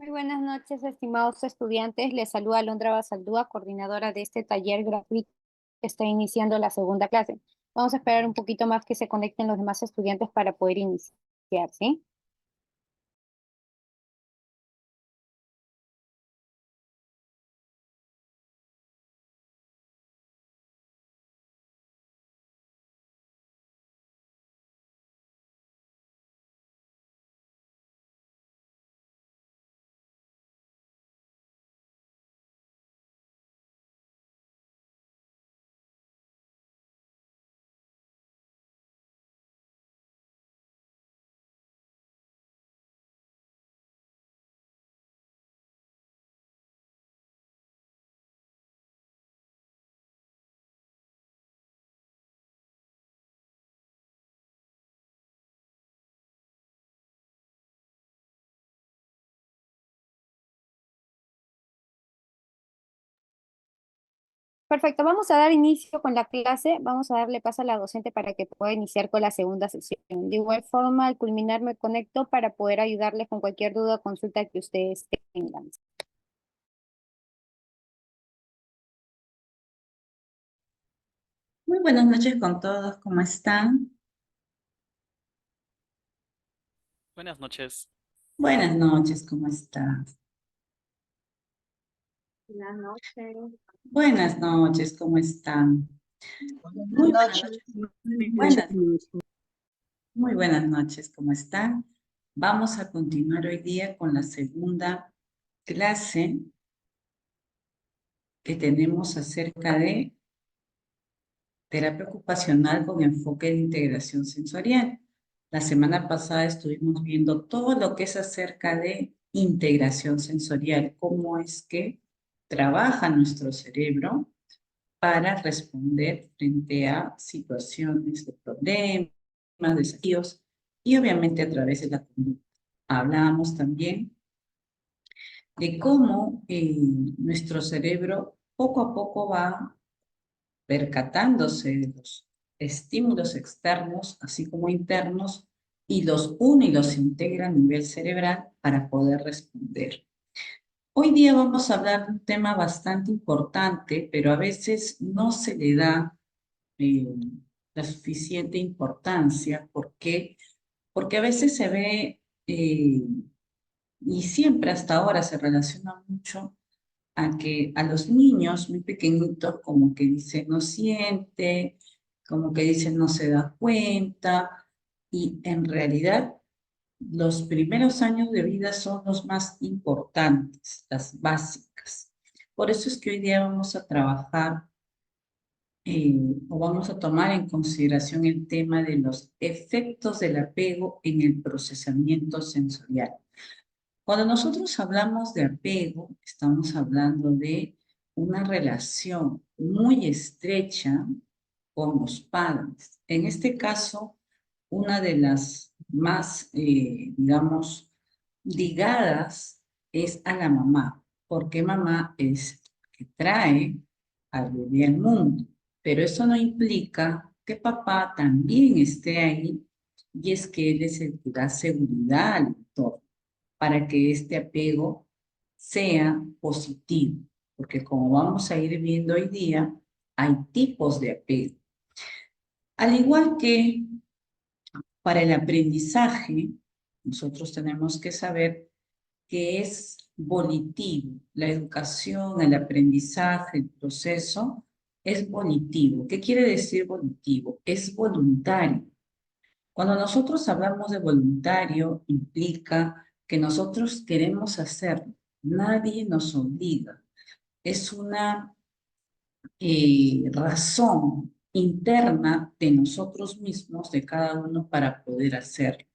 Muy buenas noches, estimados estudiantes. Les saluda Alondra Basaldúa, coordinadora de este taller gratuito que está iniciando la segunda clase. Vamos a esperar un poquito más que se conecten los demás estudiantes para poder iniciar, ¿sí? Perfecto, vamos a dar inicio con la clase. Vamos a darle paso a la docente para que pueda iniciar con la segunda sesión. De igual forma, al culminar me conecto para poder ayudarles con cualquier duda o consulta que ustedes tengan. Muy buenas noches con todos, ¿cómo están? Buenas noches. Buenas noches, ¿cómo están? Buenas noches. Buenas noches, ¿cómo están? Buenas Muy buenas noches. noches. Muy buenas noches, ¿cómo están? Vamos a continuar hoy día con la segunda clase que tenemos acerca de terapia ocupacional con enfoque de integración sensorial. La semana pasada estuvimos viendo todo lo que es acerca de integración sensorial, cómo es que trabaja nuestro cerebro para responder frente a situaciones de problemas, desafíos y obviamente a través de la conducta. Hablamos también de cómo nuestro cerebro poco a poco va percatándose de los estímulos externos, así como internos, y los une y los integra a nivel cerebral para poder responder. Hoy día vamos a hablar de un tema bastante importante, pero a veces no se le da eh, la suficiente importancia. ¿Por qué? Porque a veces se ve, y siempre hasta ahora se relaciona mucho a que a los niños muy pequeñitos como que dicen no siente, como que dicen no se da cuenta, y en realidad los primeros años de vida son los más importantes, las básicas. Por eso es que hoy día vamos a trabajar o vamos a tomar en consideración el tema de los efectos del apego en el procesamiento sensorial. Cuando nosotros hablamos de apego, estamos hablando de una relación muy estrecha con los padres. En este caso, una de las más, digamos, ligadas es a la mamá, porque mamá es que trae al bebé al mundo. Pero eso no implica que papá también esté ahí, y es que él es el que da seguridad al entorno para que este apego sea positivo, porque como vamos a ir viendo hoy día, hay tipos de apego. Al igual que para el aprendizaje, nosotros tenemos que saber que es volitivo. La educación, el aprendizaje, el proceso es volitivo. ¿Qué quiere decir volitivo? Es voluntario. Cuando nosotros hablamos de voluntario, implica que nosotros queremos hacerlo. Nadie nos obliga. Es una razón interna de nosotros mismos, de cada uno, para poder hacerlo.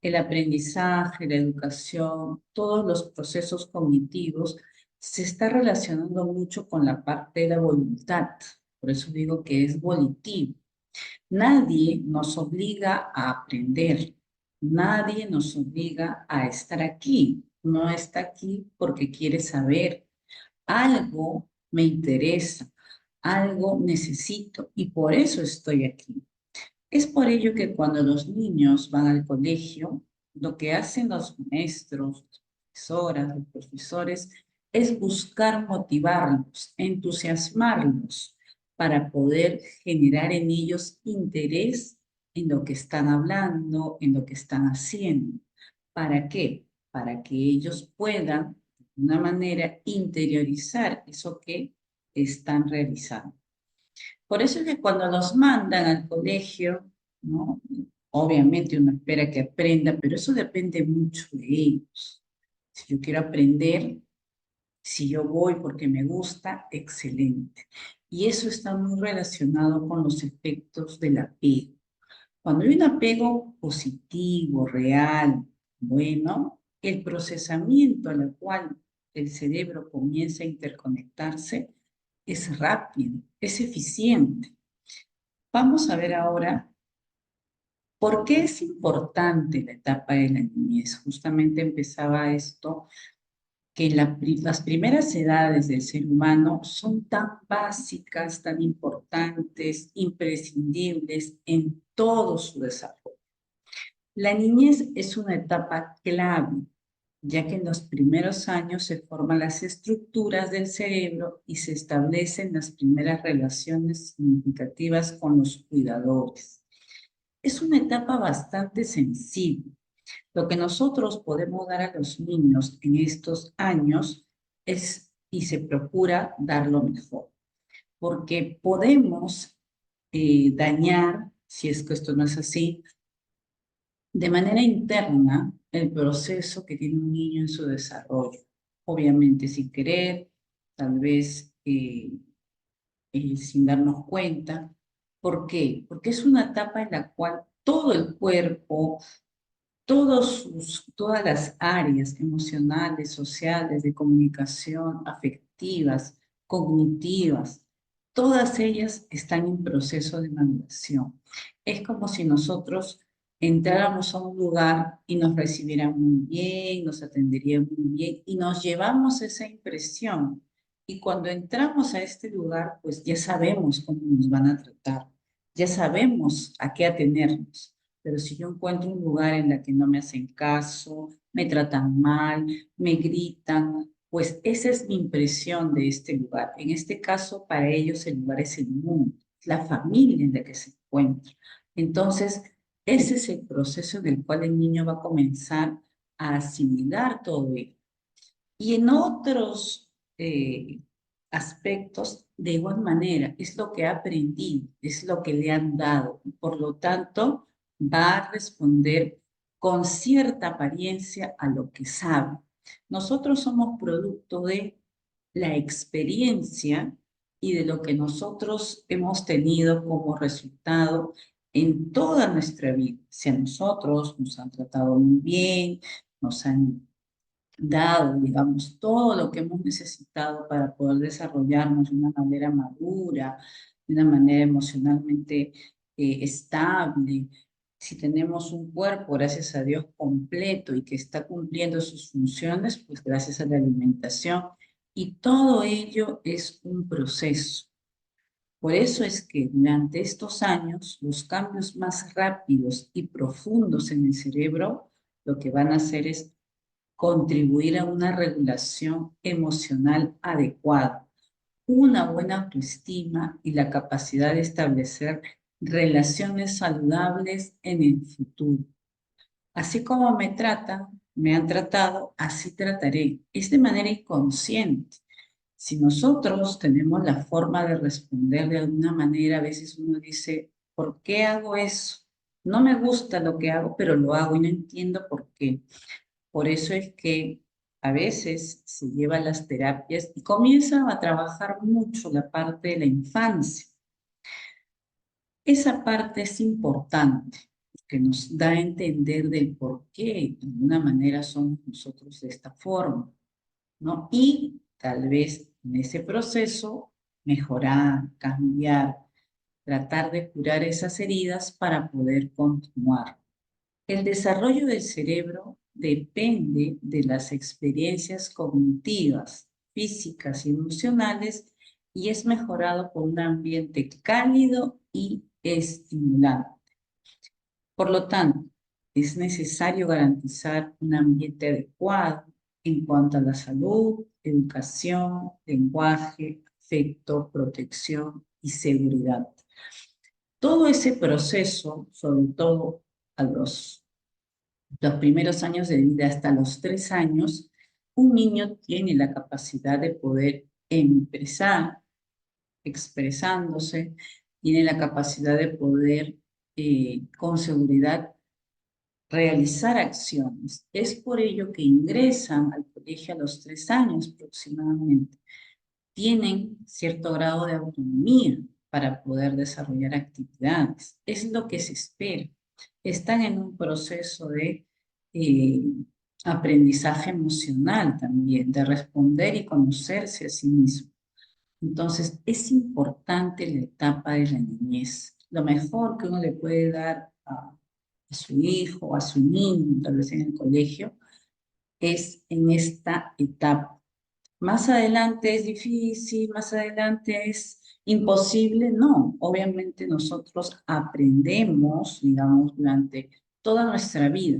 El aprendizaje, la educación, todos los procesos cognitivos se está relacionando mucho con la parte de la voluntad. Por eso digo que es volitivo. Nadie nos obliga a aprender, nadie nos obliga a estar aquí. No está aquí porque quiere saber. Algo me interesa, algo necesito y por eso estoy aquí. Es por ello que cuando los niños van al colegio, lo que hacen los maestros profesoras, los profesores, es buscar motivarlos, entusiasmarlos para poder generar en ellos interés en lo que están hablando, en lo que están haciendo. ¿Para qué? Para que ellos puedan, de una manera, interiorizar eso que están realizando. Por eso es que cuando los mandan al colegio, ¿no? Obviamente uno espera que aprenda, pero eso depende mucho de ellos. Si yo quiero aprender, si yo voy porque me gusta, excelente. Y eso está muy relacionado con los efectos del apego. Cuando hay un apego positivo, real, bueno, el procesamiento al cual el cerebro comienza a interconectarse es rápido, es eficiente. Vamos a ver ahora por qué es importante la etapa de la niñez. Justamente empezaba esto, que las primeras edades del ser humano son tan básicas, tan importantes, imprescindibles en todo su desarrollo. La niñez es una etapa clave, ya que en los primeros años se forman las estructuras del cerebro y se establecen las primeras relaciones significativas con los cuidadores. Es una etapa bastante sensible. Lo que nosotros podemos dar a los niños en estos años es, y se procura dar lo mejor, porque podemos dañar, si es que esto no es así, de manera interna el proceso que tiene un niño en su desarrollo. Obviamente sin querer, tal vez sin darnos cuenta. ¿Por qué? Porque es una etapa en la cual todo el cuerpo, todas las áreas emocionales, sociales, de comunicación, afectivas, cognitivas, todas ellas están en proceso de maduración. Es como si nosotros entráramos a un lugar y nos recibieran muy bien, nos atenderían muy bien y nos llevamos esa impresión. Y cuando entramos a este lugar, pues ya sabemos cómo nos van a tratar, ya sabemos a qué atenernos. Pero si yo encuentro un lugar en el que no me hacen caso, me tratan mal, me gritan, pues esa es mi impresión de este lugar. En este caso, para ellos el lugar es el mundo, la familia en la que se encuentra. Entonces, ese es el proceso en el cual el niño va a comenzar a asimilar todo ello. Y en otros aspectos, de igual manera, es lo que ha aprendido, es lo que le han dado. Por lo tanto, va a responder con cierta apariencia a lo que sabe. Nosotros somos producto de la experiencia y de lo que nosotros hemos tenido como resultado en toda nuestra vida. Si a nosotros nos han tratado muy bien, nos han dado, digamos, todo lo que hemos necesitado para poder desarrollarnos de una manera madura, de una manera emocionalmente estable. Si tenemos un cuerpo, gracias a Dios, completo y que está cumpliendo sus funciones, pues gracias a la alimentación. Y todo ello es un proceso. Por eso es que durante estos años, los cambios más rápidos y profundos en el cerebro, lo que van a hacer es contribuir a una regulación emocional adecuada, una buena autoestima y la capacidad de establecer relaciones saludables en el futuro. Así como me tratan, me han tratado, así trataré. Es de manera inconsciente. Si nosotros tenemos la forma de responder de alguna manera, a veces uno dice, ¿por qué hago eso? No me gusta lo que hago, pero lo hago y no entiendo por qué. Por eso es que a veces se lleva las terapias y comienza a trabajar mucho la parte de la infancia. Esa parte es importante, porque nos da a entender del por qué de alguna manera somos nosotros de esta forma, ¿no? Y tal vez en ese proceso mejorar, cambiar, tratar de curar esas heridas para poder continuar. El desarrollo del cerebro depende de las experiencias cognitivas, físicas y emocionales y es mejorado por un ambiente cálido y estimulante. Por lo tanto, es necesario garantizar un ambiente adecuado, en cuanto a la salud, educación, lenguaje, afecto, protección y seguridad. Todo ese proceso, sobre todo a los primeros años de vida hasta los 3 años, un niño tiene la capacidad de poder expresándose, tiene la capacidad de poder con seguridad realizar acciones. Es por ello que ingresan al colegio a los 3 años aproximadamente. Tienen cierto grado de autonomía para poder desarrollar actividades. Es lo que se espera. Están en un proceso de eh, aprendizaje emocional también, de responder y conocerse a sí mismo. Entonces, es importante la etapa de la niñez. Lo mejor que uno le puede dar a su hijo o a su niño, tal vez en el colegio, es en esta etapa. Más adelante es difícil, más adelante es imposible. No, obviamente nosotros aprendemos, digamos, durante toda nuestra vida,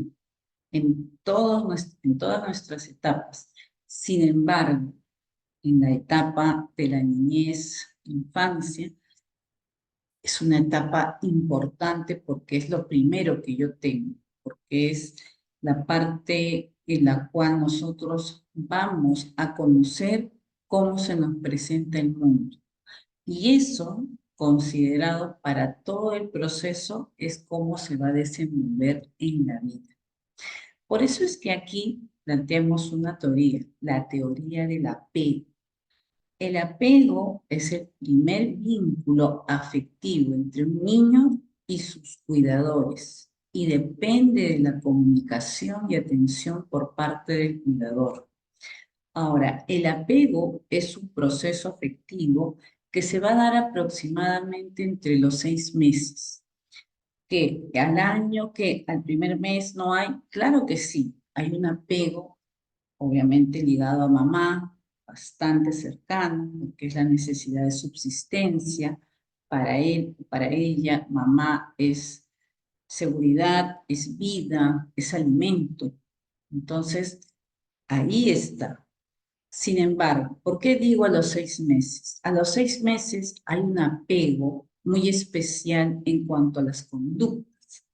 en todas nuestras etapas. Sin embargo, en la etapa de la niñez, infancia, es una etapa importante porque es lo primero que yo tengo, porque es la parte en la cual nosotros vamos a conocer cómo se nos presenta el mundo. Y eso, considerado para todo el proceso, es cómo se va a desenvolver en la vida. Por eso es que aquí planteamos una teoría, la teoría del apego. El apego es el primer vínculo afectivo entre un niño y sus cuidadores y depende de la comunicación y atención por parte del cuidador. Ahora, el apego es un proceso afectivo que se va a dar aproximadamente entre los 6 meses. ¿Que al año, que al primer mes no hay? Claro que sí, hay un apego obviamente ligado a mamá, bastante cercano, porque es la necesidad de subsistencia. Para él, para ella, mamá es seguridad, es vida, es alimento. Entonces, ahí está. Sin embargo, ¿por qué digo a los 6 meses? A los 6 meses hay un apego muy especial en cuanto a las conductas,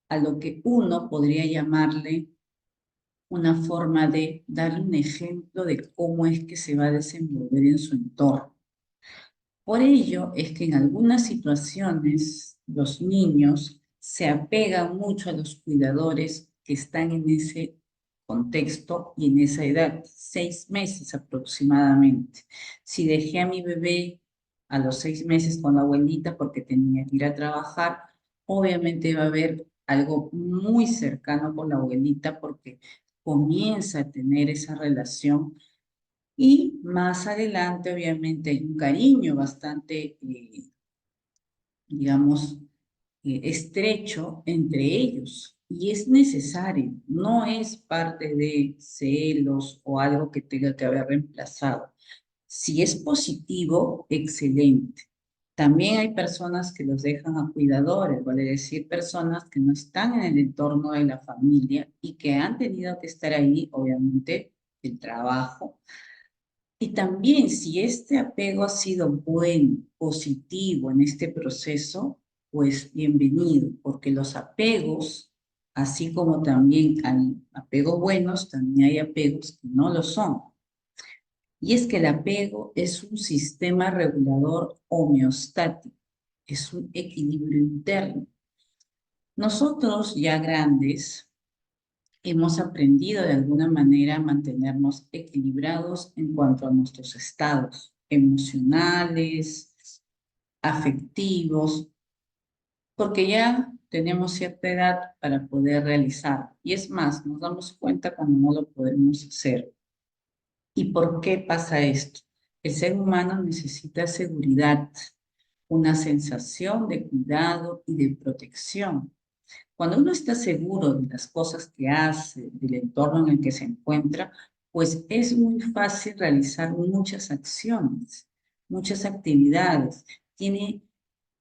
a lo que uno podría llamarle una forma de darle un ejemplo de cómo es que se va a desenvolver en su entorno. Por ello es que en algunas situaciones los niños se apegan mucho a los cuidadores que están en ese contexto y en esa edad, 6 meses aproximadamente. Si dejé a mi bebé a los 6 meses con la abuelita porque tenía que ir a trabajar, obviamente va a haber algo muy cercano con la abuelita porque comienza a tener esa relación y más adelante obviamente hay un cariño bastante, digamos, estrecho entre ellos y es necesario, no es parte de celos o algo que tenga que haber reemplazado. Si es positivo, excelente. También hay personas que los dejan a cuidadores, vale decir, personas que no están en el entorno de la familia y que han tenido que estar ahí, obviamente, el trabajo. Y también si este apego ha sido bueno, positivo en este proceso, pues bienvenido, porque los apegos, así como también hay apegos buenos, también hay apegos que no lo son. Y es que el apego es un sistema regulador homeostático, es un equilibrio interno. Nosotros ya grandes hemos aprendido de alguna manera a mantenernos equilibrados en cuanto a nuestros estados emocionales, afectivos, porque ya tenemos cierta edad para poder realizar. Y es más, nos damos cuenta cuando no lo podemos hacer. ¿Y por qué pasa esto? El ser humano necesita seguridad, una sensación de cuidado y de protección. Cuando uno está seguro de las cosas que hace, del entorno en el que se encuentra, pues es muy fácil realizar muchas acciones, muchas actividades. Tiene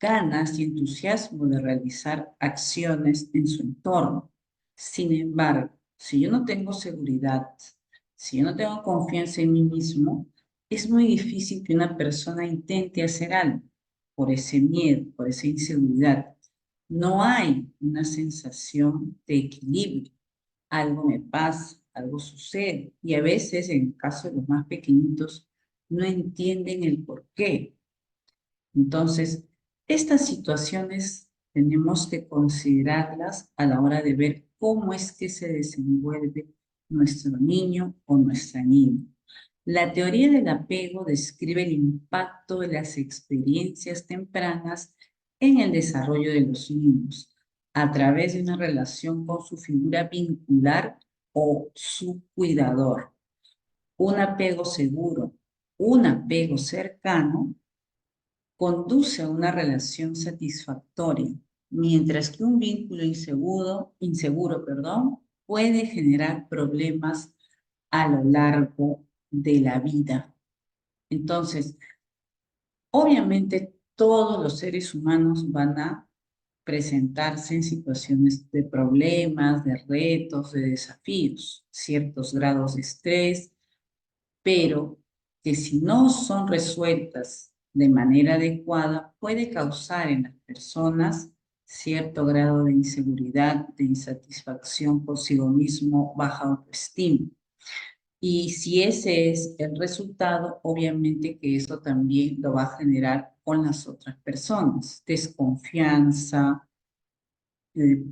ganas y entusiasmo de realizar acciones en su entorno. Sin embargo, si yo no tengo seguridad, Si yo no tengo confianza en mí mismo, es muy difícil que una persona intente hacer algo por ese miedo, por esa inseguridad. No hay una sensación de equilibrio. Algo me pasa, algo sucede. Y a veces, en el caso de los más pequeñitos, no entienden el por qué. Entonces, estas situaciones tenemos que considerarlas a la hora de ver cómo es que se desenvuelve nuestro niño o nuestra niña. La teoría del apego describe el impacto de las experiencias tempranas en el desarrollo de los niños a través de una relación con su figura vincular o su cuidador. Un apego seguro, un apego cercano conduce a una relación satisfactoria, mientras que un vínculo inseguro, puede generar problemas a lo largo de la vida. Entonces, obviamente todos los seres humanos van a presentarse en situaciones de problemas, de retos, de desafíos, ciertos grados de estrés, pero que si no son resueltas de manera adecuada, puede causar en las personas cierto grado de inseguridad, de insatisfacción consigo mismo, baja autoestima. Y si ese es el resultado, obviamente que eso también lo va a generar con las otras personas. Desconfianza, eh,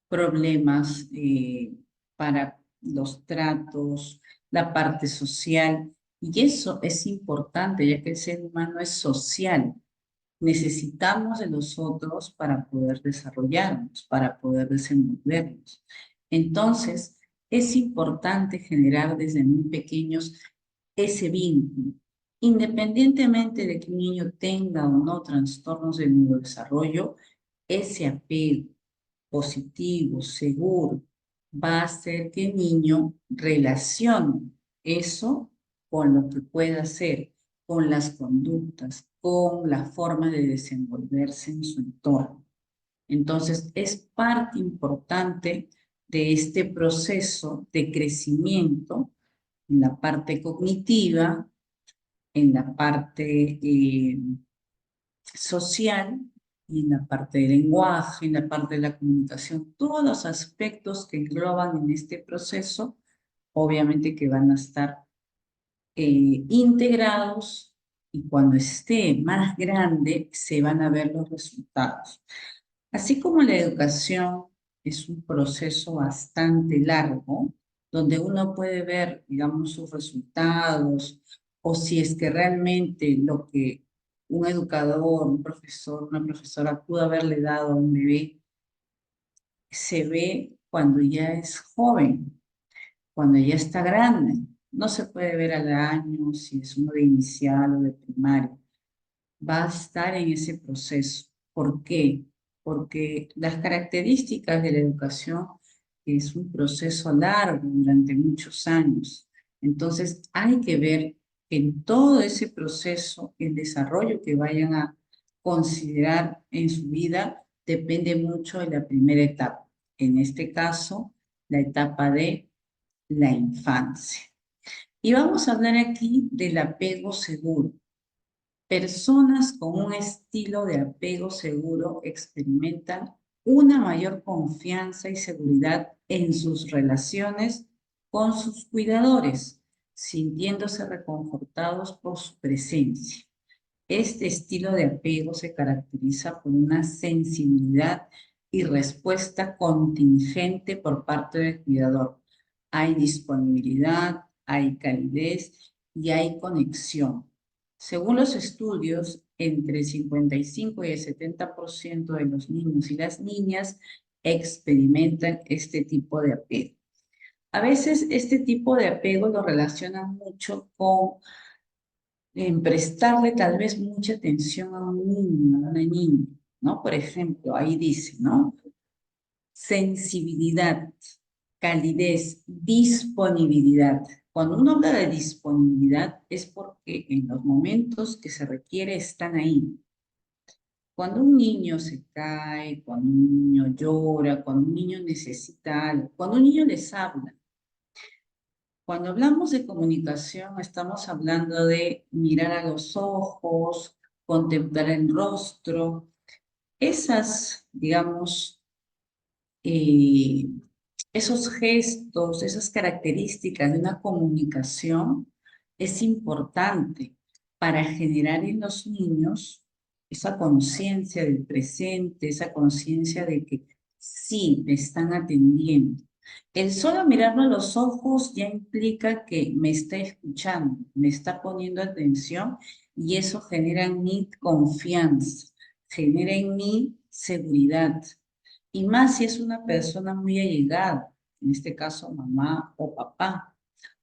problemas para los tratos, la parte social. Y eso es importante, ya que el ser humano es social. Necesitamos de los otros para poder desarrollarnos, para poder desenvolvernos. Entonces, es importante generar desde muy pequeños ese vínculo. Independientemente de que un niño tenga o no trastornos de neurodesarrollo, ese apego positivo, seguro, va a hacer que el niño relacione eso con lo que pueda hacer, con las conductas, con la forma de desenvolverse en su entorno. Entonces, es parte importante de este proceso de crecimiento en la parte cognitiva, en la parte social y en la parte del lenguaje, en la parte de la comunicación, todos los aspectos que engloban en este proceso, obviamente que van a estar integrados y cuando esté más grande se van a ver los resultados. Así como la educación es un proceso bastante largo, donde uno puede ver, digamos, sus resultados, o si es que realmente lo que un educador, un profesor, una profesora pudo haberle dado a un bebé, se ve cuando ya es joven, cuando ya está grande. No se puede ver al año si es uno de inicial o de primaria, va a estar en ese proceso. ¿Por qué? Porque las características de la educación es un proceso largo durante muchos años. Entonces hay que ver en todo ese proceso, el desarrollo que vayan a considerar en su vida depende mucho de la primera etapa. En este caso, la etapa de la infancia. Y vamos a hablar aquí del apego seguro. Personas con un estilo de apego seguro experimentan una mayor confianza y seguridad en sus relaciones con sus cuidadores, sintiéndose reconfortados por su presencia. Este estilo de apego se caracteriza por una sensibilidad y respuesta contingente por parte del cuidador. Hay disponibilidad, hay calidez y hay conexión. Según los estudios, entre el 55 y el 70% de los niños y las niñas experimentan este tipo de apego. A veces este tipo de apego lo relacionan mucho con prestarle tal vez mucha atención a un niño, a una niña, ¿no? Por ejemplo, ahí dice, ¿no? Sensibilidad, calidez, disponibilidad. Cuando uno habla de disponibilidad es porque en los momentos que se requiere están ahí. Cuando un niño se cae, cuando un niño llora, cuando un niño necesita algo, cuando un niño les habla, Cuando hablamos de comunicación, estamos hablando de mirar a los ojos, contemplar el rostro, esas, digamos, eh, esos gestos, esas características de una comunicación es importante para generar en los niños esa conciencia del presente, esa conciencia de que sí, me están atendiendo. El solo mirarlo a los ojos ya implica que me está escuchando, me está poniendo atención y eso genera en mí confianza, genera en mí seguridad. Y más si es una persona muy allegada, en este caso mamá o papá,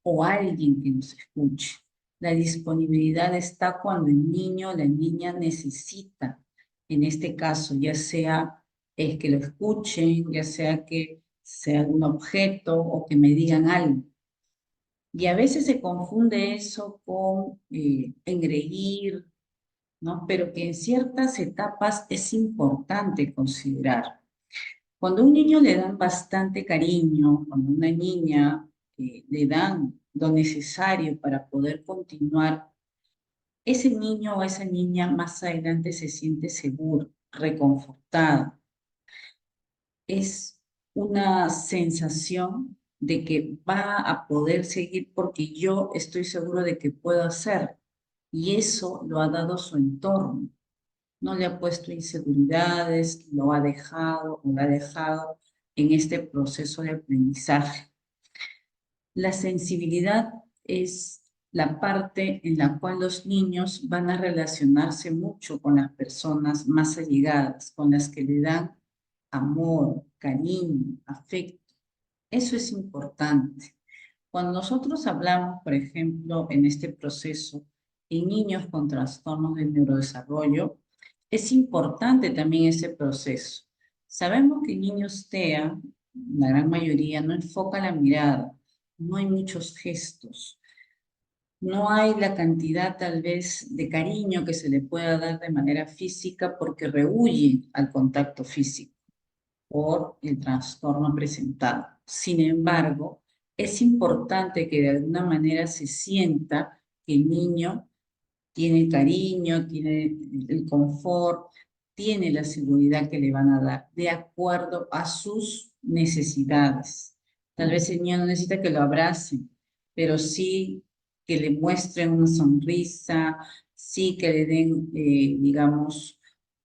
o alguien que nos escuche. La disponibilidad está cuando el niño o la niña necesita, en este caso, ya sea que lo escuchen, ya sea que sea un objeto o que me digan algo. Y a veces se confunde eso con engreír, ¿no? Pero que en ciertas etapas es importante considerar. Cuando a un niño le dan bastante cariño, cuando a una niña le dan lo necesario para poder continuar, ese niño o esa niña más adelante se siente seguro, reconfortado. Es una sensación de que va a poder seguir porque yo estoy seguro de que puedo hacer. Y eso lo ha dado su entorno. No le ha puesto inseguridades, lo ha dejado o la ha dejado en este proceso de aprendizaje. La sensibilidad es la parte en la cual los niños van a relacionarse mucho con las personas más allegadas, con las que le dan amor, cariño, afecto. Eso es importante. Cuando nosotros hablamos, por ejemplo, en este proceso, en niños con trastornos del neurodesarrollo, es importante también ese proceso. Sabemos que niños TEA, la gran mayoría, no enfoca la mirada, no hay muchos gestos, no hay la cantidad tal vez de cariño que se le pueda dar de manera física porque rehuyen al contacto físico por el trastorno presentado. Sin embargo, es importante que de alguna manera se sienta que el niño tiene cariño, tiene el confort, tiene la seguridad que le van a dar de acuerdo a sus necesidades. Tal vez el niño no necesita que lo abracen, pero sí que le muestren una sonrisa, sí que le den, digamos,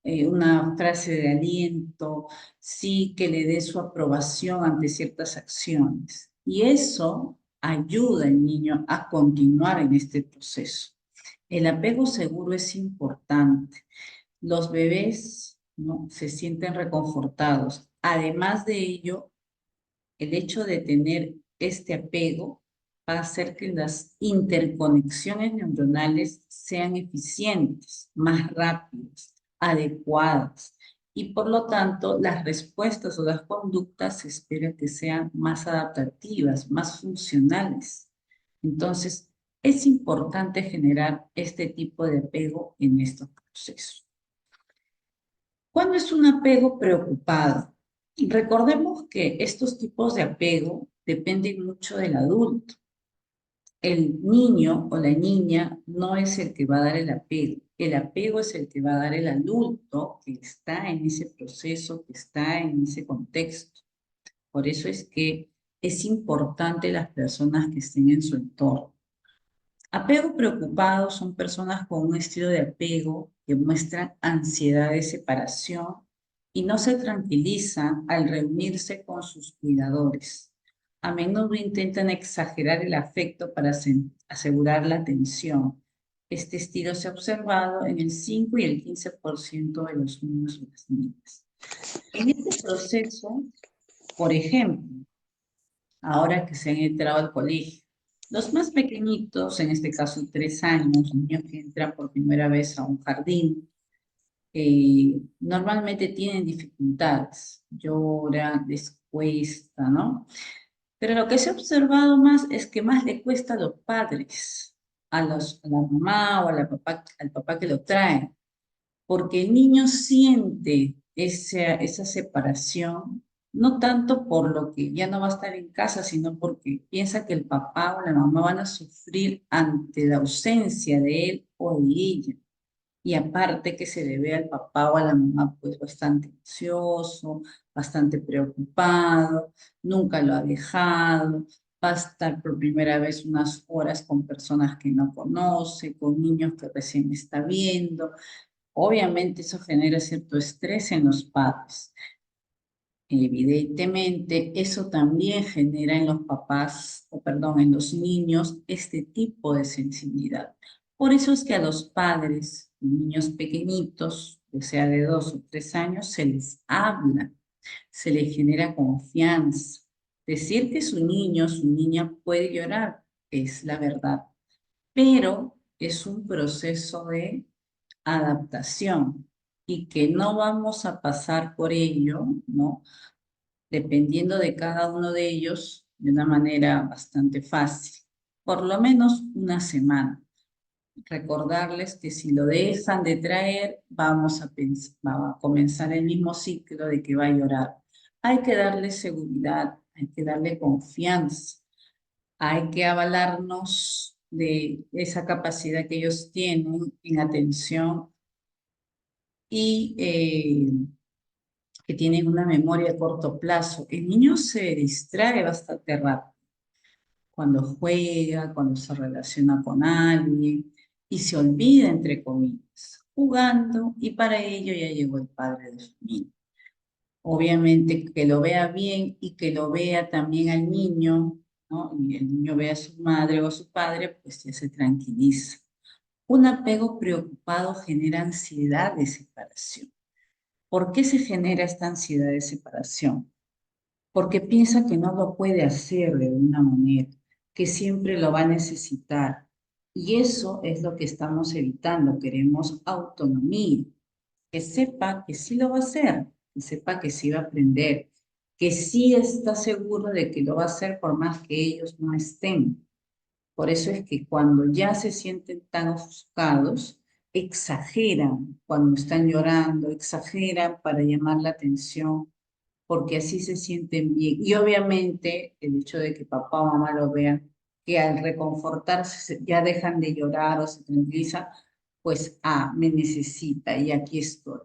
una frase de aliento, sí que le dé su aprobación ante ciertas acciones. Y eso ayuda al niño a continuar en este proceso. El apego seguro es importante. Los bebés, ¿no?, se sienten reconfortados. Además de ello, el hecho de tener este apego va a hacer que las interconexiones neuronales sean eficientes, más rápidas, adecuadas. Y por lo tanto, las respuestas o las conductas se espera que sean más adaptativas, más funcionales. Entonces, es importante generar este tipo de apego en estos procesos. ¿Cuándo es un apego preocupado? Recordemos que estos tipos de apego dependen mucho del adulto. El niño o la niña no es el que va a dar el apego es el que va a dar el adulto que está en ese proceso, que está en ese contexto. Por eso es que es importante las personas que estén en su entorno. Apego preocupado son personas con un estilo de apego que muestran ansiedad de separación y no se tranquilizan al reunirse con sus cuidadores. A menudo intentan exagerar el afecto para asegurar la atención. Este estilo se ha observado en el 5 y el 15% de los niños y las niñas. En este proceso, por ejemplo, ahora que se han entrado al colegio, los más pequeñitos, en este caso 3 años, niños que entran por primera vez a un jardín, normalmente tienen dificultades, lloran, les cuesta, ¿no? Pero lo que se ha observado más es que más le cuesta a los padres, a la mamá o al papá que lo trae, porque el niño siente esa separación, no tanto por lo que ya no va a estar en casa, sino porque piensa que el papá o la mamá van a sufrir ante la ausencia de él o de ella. Y aparte que se le ve al papá o a la mamá pues bastante ansioso, bastante preocupado, nunca lo ha dejado, va a estar por primera vez unas horas con personas que no conoce, con niños que recién está viendo. Obviamente eso genera cierto estrés en los padres. Evidentemente, eso también genera en los papás, o perdón, en los niños, este tipo de sensibilidad. Por eso es que a los padres, niños pequeñitos, o sea, de 2 o 3 años, se les habla, se les genera confianza. Decir que su niño, su niña puede llorar es la verdad, pero es un proceso de adaptación y que no vamos a pasar por ello, ¿no? Dependiendo de cada uno de ellos de una manera bastante fácil, por lo menos una semana. Recordarles que si lo dejan de traer, va a comenzar el mismo ciclo de que va a llorar. Hay que darle seguridad, hay que darle confianza, hay que avalarnos de esa capacidad que ellos tienen en atención y que tienen una memoria a corto plazo. El niño se distrae bastante rápido cuando juega, cuando se relaciona con alguien y se olvida, entre comillas, jugando y para ello ya llegó el padre de familia. Obviamente que lo vea bien y que lo vea también al niño, ¿no? Y el niño ve a su madre o a su padre, pues ya se tranquiliza. Un apego preocupado genera ansiedad de separación. ¿Por qué se genera esta ansiedad de separación? Porque piensa que no lo puede hacer de una manera, que siempre lo va a necesitar. Y eso es lo que estamos evitando. Queremos autonomía, que sepa que sí lo va a hacer, que sepa que sí va a aprender, que sí está seguro de que lo va a hacer por más que ellos no estén. Por eso es que cuando ya se sienten tan ofuscados, exageran cuando están llorando, exageran para llamar la atención, porque así se sienten bien. Y obviamente el hecho de que papá o mamá lo vean, que al reconfortarse ya dejan de llorar o se tranquilizan, pues, me necesita y aquí estoy.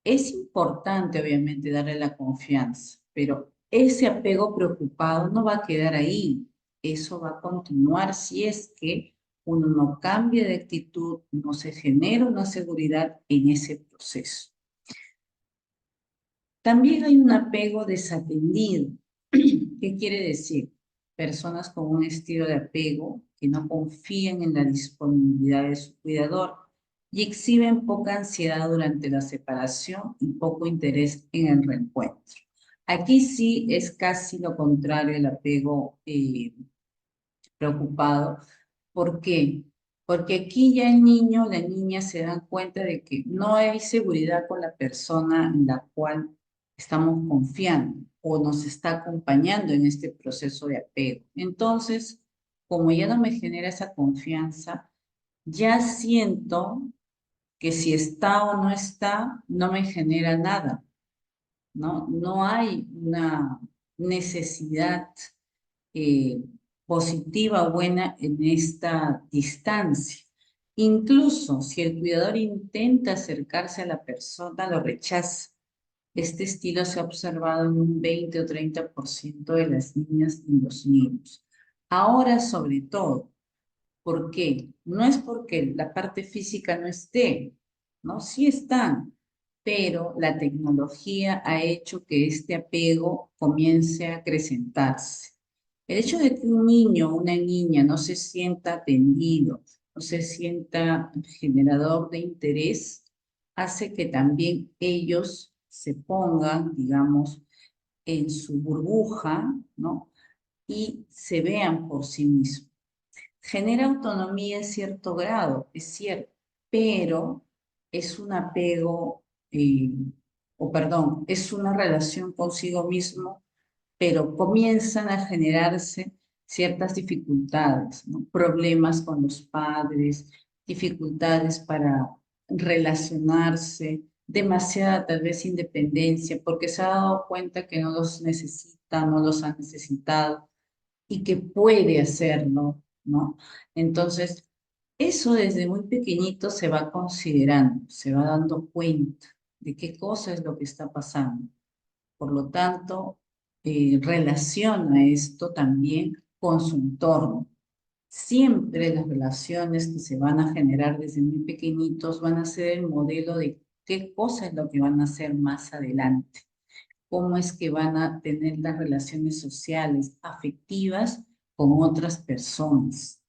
Es importante, obviamente, darle la confianza, pero ese apego preocupado no va a quedar ahí. Eso va a continuar si es que uno no cambia de actitud, no se genera una seguridad en ese proceso. También hay un apego desatendido. ¿Qué quiere decir? Personas con un estilo de apego que no confían en la disponibilidad de su cuidador y exhiben poca ansiedad durante la separación y poco interés en el reencuentro. Aquí sí es casi lo contrario el apego preocupado. ¿Por qué? Porque aquí ya el niño o la niña se dan cuenta de que no hay seguridad con la persona en la cual estamos confiando o nos está acompañando en este proceso de apego. Entonces, como ya no me genera esa confianza, ya siento que si está o no está, no me genera nada, ¿no? No hay una necesidad eh, positiva o buena en esta distancia. Incluso si el cuidador intenta acercarse a la persona, lo rechaza. Este estilo se ha observado en un 20 o 30% de las niñas y los niños. Ahora, sobre todo, ¿por qué? No es porque la parte física no esté, ¿no? Sí están, pero la tecnología ha hecho que este apego comience a acrecentarse. El hecho de que un niño o una niña no se sienta atendido, no se sienta generador de interés, hace que también ellos se pongan, digamos, en su burbuja, ¿no? Y se vean por sí mismos. Genera autonomía en cierto grado, es cierto, pero es un apego, o perdón, es una relación consigo mismo, pero comienzan a generarse ciertas dificultades, ¿no? Problemas con los padres, dificultades para relacionarse, demasiada tal vez independencia, porque se ha dado cuenta que no los necesita, no los ha necesitado y que puede hacerlo, ¿no? Entonces, eso desde muy pequeñito se va considerando, se va dando cuenta de qué cosa es lo que está pasando. Por lo tanto, relaciona esto también con su entorno. Siempre las relaciones que se van a generar desde muy pequeñitos van a ser el modelo de qué cosa es lo que van a hacer más adelante, cómo es que van a tener las relaciones sociales, afectivas con otras personas.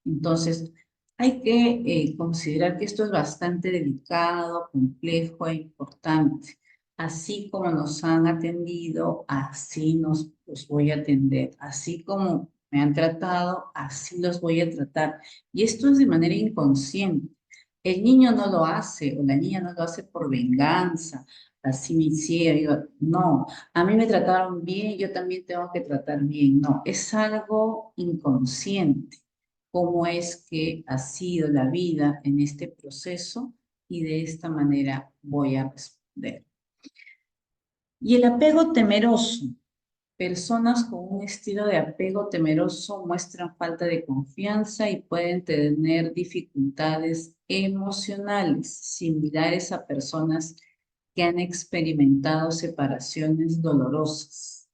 Entonces, hay que considerar que esto es bastante delicado, complejo e importante. Así como nos han atendido, así los voy a atender. Así como me han tratado, así los voy a tratar. Y esto es de manera inconsciente. El niño no lo hace o la niña no lo hace por venganza, así me hicieron, no, a mí me trataron bien, yo también tengo que tratar bien, no, es algo inconsciente, cómo es que ha sido la vida en este proceso y de esta manera voy a responder. Y el apego temeroso. Personas con un estilo de apego temeroso muestran falta de confianza y pueden tener dificultades emocionales similares a personas que han experimentado separaciones dolorosas.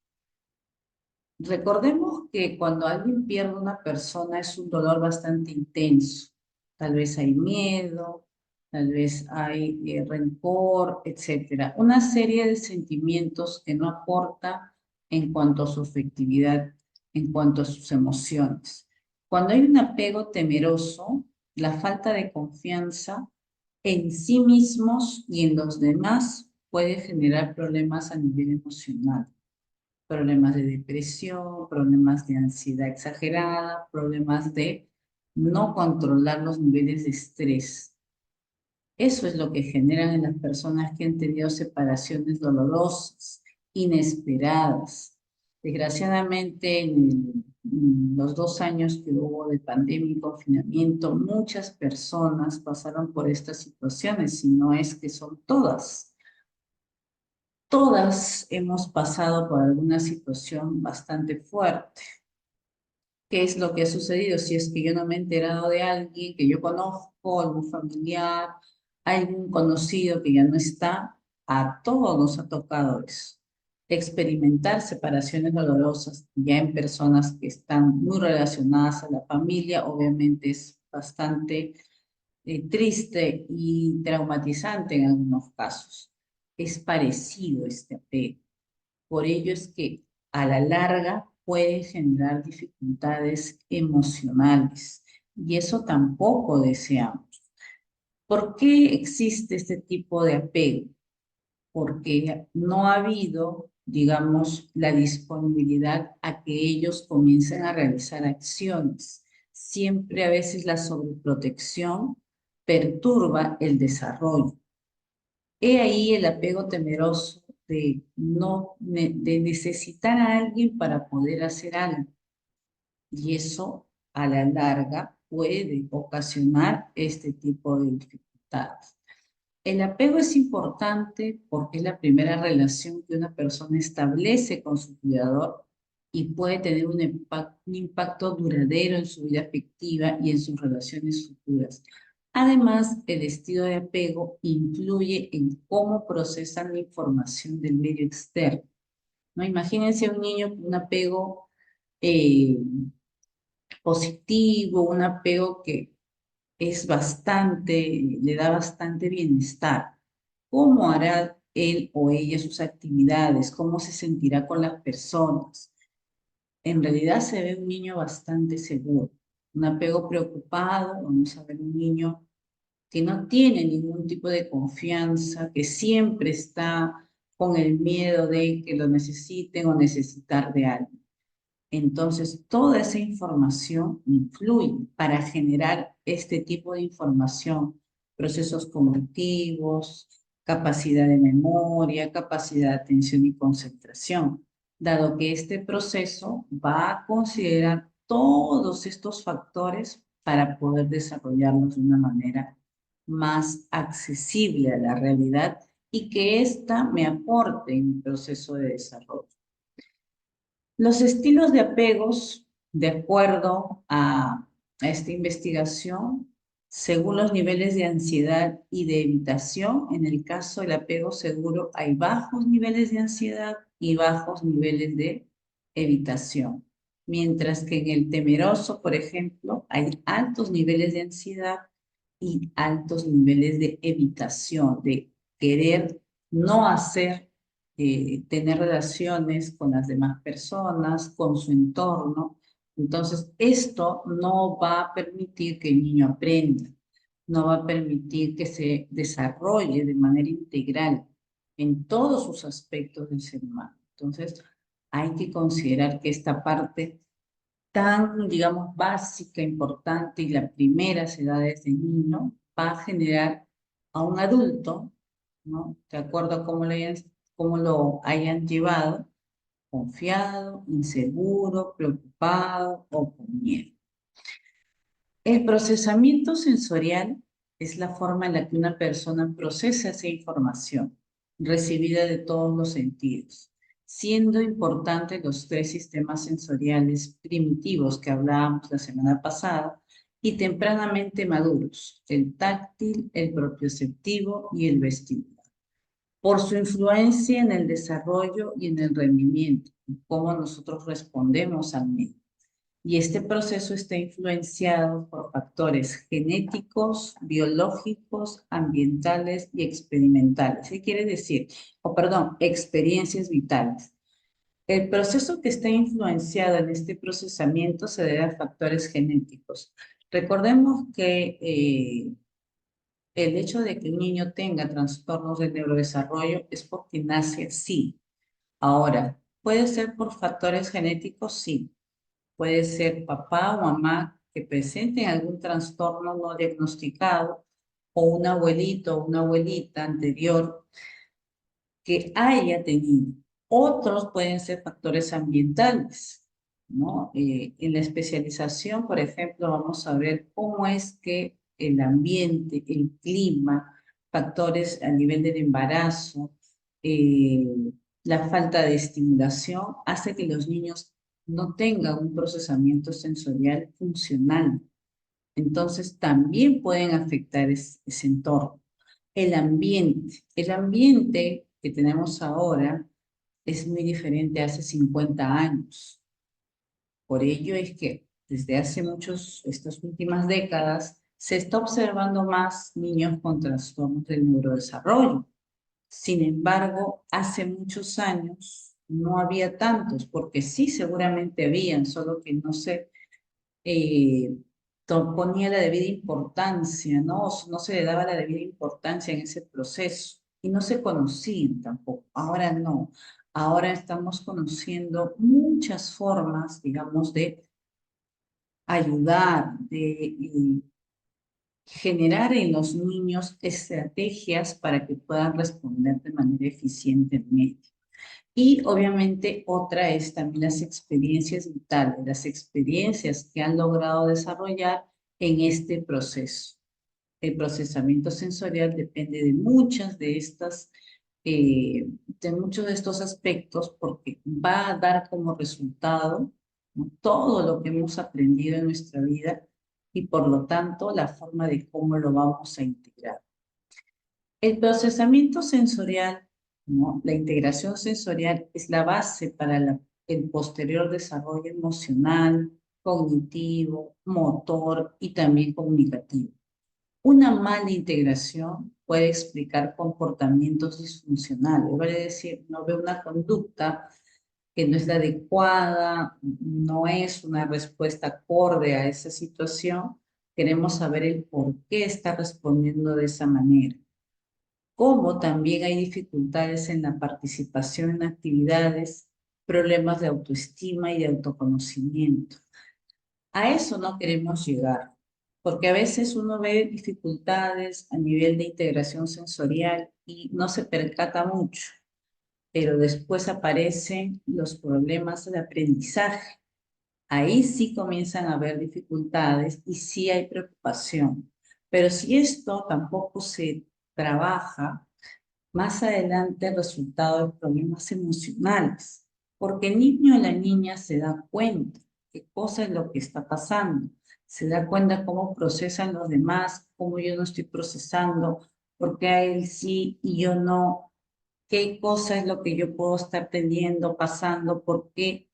Recordemos que cuando alguien pierde una persona es un dolor bastante intenso. Tal vez hay miedo, tal vez hay rencor, etcétera. Una serie de sentimientos que no aporta en cuanto a su afectividad, en cuanto a sus emociones. Cuando hay un apego temeroso, la falta de confianza en sí mismos y en los demás puede generar problemas a nivel emocional, problemas de depresión, problemas de ansiedad exagerada, problemas de no controlar los niveles de estrés. Eso es lo que generan en las personas que han tenido separaciones dolorosas, inesperadas. Desgraciadamente, en los 2 años que hubo de pandemia y confinamiento, muchas personas pasaron por estas situaciones, si no es que son todas. Todas hemos pasado por alguna situación bastante fuerte. ¿Qué es lo que ha sucedido? Si es que yo no me he enterado de alguien que yo conozco, algún familiar, algún conocido que ya no está, a todos nos ha tocado eso. Experimentar separaciones dolorosas ya en personas que están muy relacionadas a la familia, obviamente es bastante triste y traumatizante en algunos casos. Es parecido este apego. Por ello es que a la larga puede generar dificultades emocionales y eso tampoco deseamos. ¿Por qué existe este tipo de apego? Porque no ha habido, digamos, la disponibilidad a que ellos comiencen a realizar acciones. Siempre a veces la sobreprotección perturba el desarrollo. He ahí el apego temeroso de, no, de necesitar a alguien para poder hacer algo. Y eso a la larga puede ocasionar este tipo de dificultades. El apego es importante porque es la primera relación que una persona establece con su cuidador y puede tener un impacto duradero en su vida afectiva y en sus relaciones futuras. Además, el estilo de apego influye en cómo procesan la información del medio externo, ¿no? Imagínense un niño con un apego eh, positivo, un apego que es bastante, le da bastante bienestar. ¿Cómo hará él o ella sus actividades? ¿Cómo se sentirá con las personas? En realidad se ve un niño bastante seguro. Un apego preocupado, vamos a ver un niño que no tiene ningún tipo de confianza, que siempre está con el miedo de que lo necesiten o necesitar de alguien. Entonces, toda esa información influye para generar este tipo de información, procesos cognitivos, capacidad de memoria, capacidad de atención y concentración, dado que este proceso va a considerar todos estos factores para poder desarrollarlos de una manera más accesible a la realidad y que ésta me aporte en mi proceso de desarrollo. Los estilos de apegos, de acuerdo a esta investigación, según los niveles de ansiedad y de evitación, en el caso del apego seguro hay bajos niveles de ansiedad y bajos niveles de evitación. Mientras que en el temeroso, por ejemplo, hay altos niveles de ansiedad y altos niveles de evitación, de querer no hacer tener relaciones con las demás personas, con su entorno. Entonces, esto no va a permitir que el niño aprenda, no va a permitir que se desarrolle de manera integral en todos sus aspectos del ser humano. Entonces, hay que considerar que esta parte tan, digamos, básica, importante y las primeras edades del niño va a generar a un adulto, ¿no? De acuerdo a cómo lo hayan llevado, confiado, inseguro, preocupado o con miedo. El procesamiento sensorial es la forma en la que una persona procesa esa información recibida de todos los sentidos, siendo importantes los tres sistemas sensoriales primitivos que hablábamos la semana pasada y tempranamente maduros, el táctil, el propioceptivo y el vestibular, por su influencia en el desarrollo y en el rendimiento, y cómo nosotros respondemos al medio. Y este proceso está influenciado por factores genéticos, biológicos, ambientales y experimentales. ¿Qué quiere decir? Experiencias vitales. El proceso que está influenciado en este procesamiento se debe a factores genéticos. Recordemos que el hecho de que un niño tenga trastornos del neurodesarrollo es porque nace así. Ahora, ¿puede ser por factores genéticos? Sí. Puede ser papá o mamá que presenten algún trastorno no diagnosticado o un abuelito o una abuelita anterior que haya tenido. Otros pueden ser factores ambientales, ¿no? En la especialización, por ejemplo, vamos a ver cómo es que el ambiente, el clima, factores a nivel del embarazo, eh, la falta de estimulación, hace que los niños no tengan un procesamiento sensorial funcional. Entonces, también pueden afectar ese entorno. El ambiente que tenemos ahora es muy diferente a hace 50 años. Por ello es que desde hace estas últimas décadas, se está observando más niños con trastornos del neurodesarrollo. Sin embargo, hace muchos años no había tantos, porque sí seguramente habían, solo que no se eh, ponía la debida importancia, ¿no? No se le daba la debida importancia en ese proceso y no se conocían tampoco. Ahora no. Ahora estamos conociendo muchas formas, digamos, de ayudar, de generar en los niños estrategias para que puedan responder de manera eficiente en medio. Y obviamente otra es también las experiencias vitales, las experiencias que han logrado desarrollar en este proceso. El procesamiento sensorial depende de de muchos de estos aspectos porque va a dar como resultado, ¿no?, todo lo que hemos aprendido en nuestra vida y por lo tanto la forma de cómo lo vamos a integrar. El procesamiento sensorial, ¿no?, la integración sensorial es la base para el posterior desarrollo emocional, cognitivo, motor y también comunicativo. Una mala integración puede explicar comportamientos disfuncionales, vale decir, no ve una conducta que no es la adecuada, no es una respuesta acorde a esa situación. Queremos saber el por qué está respondiendo de esa manera. Como también hay dificultades en la participación en actividades, problemas de autoestima y de autoconocimiento. A eso no queremos llegar, porque a veces uno ve dificultades a nivel de integración sensorial y no se percata mucho, pero después aparecen los problemas de aprendizaje. Ahí sí comienzan a haber dificultades y sí hay preocupación. Pero si esto tampoco se trabaja, más adelante el resultado de problemas emocionales, porque el niño o la niña se da cuenta qué cosa es lo que está pasando, se da cuenta cómo procesan los demás, cómo yo no estoy procesando, por qué a él sí y yo no, qué cosa es lo que yo puedo estar teniendo, pasando, por qué.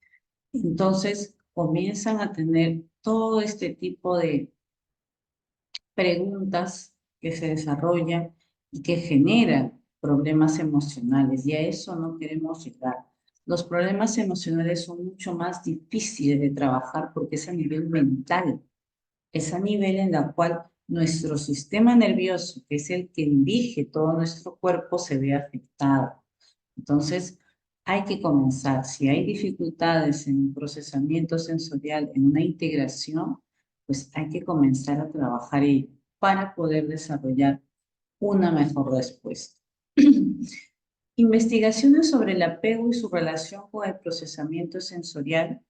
Entonces comienzan a tener todo este tipo de preguntas que se desarrollan y que generan problemas emocionales, y a eso no queremos llegar. Los problemas emocionales son mucho más difíciles de trabajar porque es a nivel mental, es a nivel en la cual nuestro sistema nervioso, que es el que dirige todo nuestro cuerpo, se ve afectado. Entonces, hay que comenzar. Si hay dificultades en el procesamiento sensorial, en una integración, pues hay que comenzar a trabajar ello para poder desarrollar una mejor respuesta. Investigaciones sobre el apego y su relación con el procesamiento sensorial.